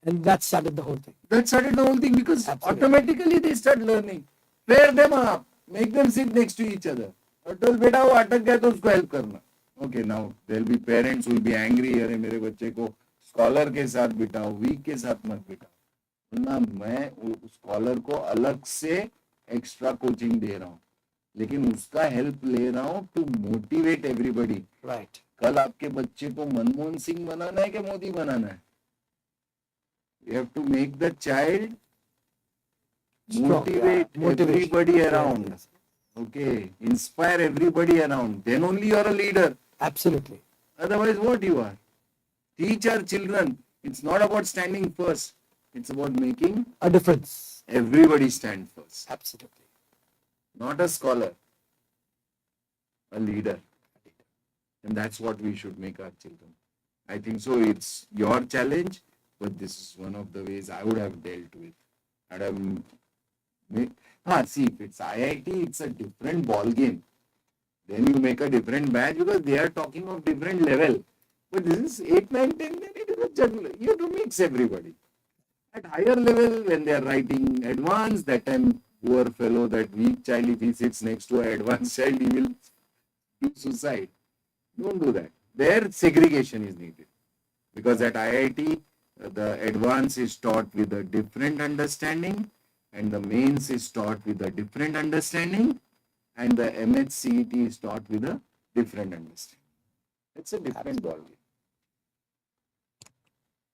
And that started the whole thing. That started the whole thing because Absolutely. automatically they start learning. Pair them up. Make them sit next to each other. और टोल बेटा वो अटक गया तो उसको हेल्प करना. Okay, now there will be parents who will be angry. अरे मेरे बच्चे को स्कॉलर के साथ बिठाओ, वीक के साथ मत बिठाओ. ना मैं उस स्कॉलर को अलग से एक्स्ट्रा कोचिंग दे रहा हूँ, लेकिन उसका हेल्प ले रहा हूँ टू मोटिवेट एवरीबडी. Right. कल आपके बच्चे को मनमोहन सिंह बनाना है कि मोदी बनाना है? You have to make the child motivate everybody around. Yes. Okay, inspire everybody around. Then only you are a leader. Absolutely. Otherwise, what you are? Teach our children. It's not about standing first. It's about making A difference. everybody stand first. Absolutely. Not a scholar, a leader. And that's what we should make our children. I think so. It's your challenge, but this is one of the ways I would have dealt with. See, if it's IIT, it's a different ball game. Then you make a different batch because they are talking of different level. But this is 8, 9, 10, then it is a general. You have to mix everybody. At higher level, when they are writing advanced, that time poor fellow, that weak child, if he sits next to an advanced child, he will do suicide. Don't do that. There segregation is needed. Because at IIT, the advance is taught with a different understanding and the mains is taught with a different understanding and the MHCET is taught with a different understanding. It's a different ballgame.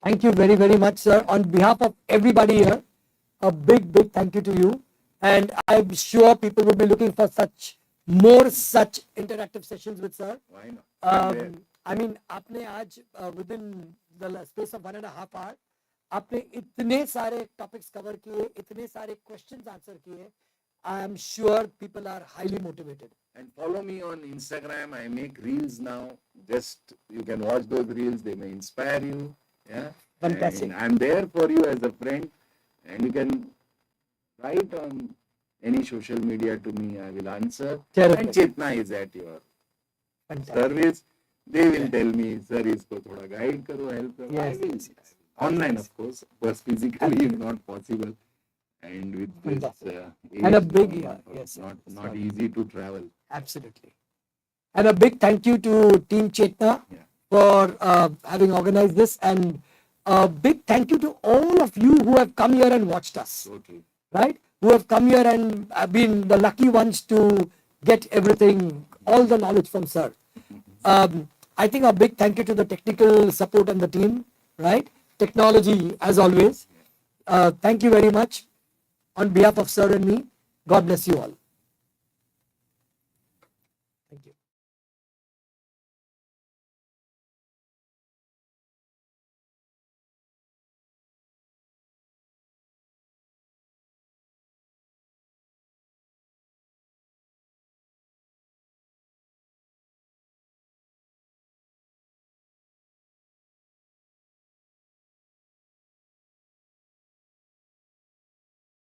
Thank you very, very much, sir. On behalf of everybody here, a big, big thank you to you. And I'm sure people will be looking for more such interactive sessions with sir. Why not? I'm there. I mean, आपने आज within the space of 1.5 hours, आपने इतने सारे topics cover किए, इतने सारे questions answer किए. I am sure people are highly motivated. And follow me on Instagram. I make reels now. Just you can watch those reels. They may inspire you. Yeah. Fantastic. And I'm there for you as a friend. And you can write on any social media to me. I will answer. Terrific. And Chetana is at your Fantastic. service. They will tell me, sir, isko thoda guide karo, help karo. Yes, I will. yes, yes. Online, of course, but physically is not possible. And with this And a age, big, yes, not easy to travel. Absolutely. And a big thank you to Team Chetana for having organized this, and a big thank you to all of you who have come here and watched us. So true. Right? Who have come here and have been the lucky ones to get everything, all the knowledge from sir. I think a big thank you to the technical support and the team, right? Technology, as always. Thank you very much. On behalf of sir and me, God bless you all.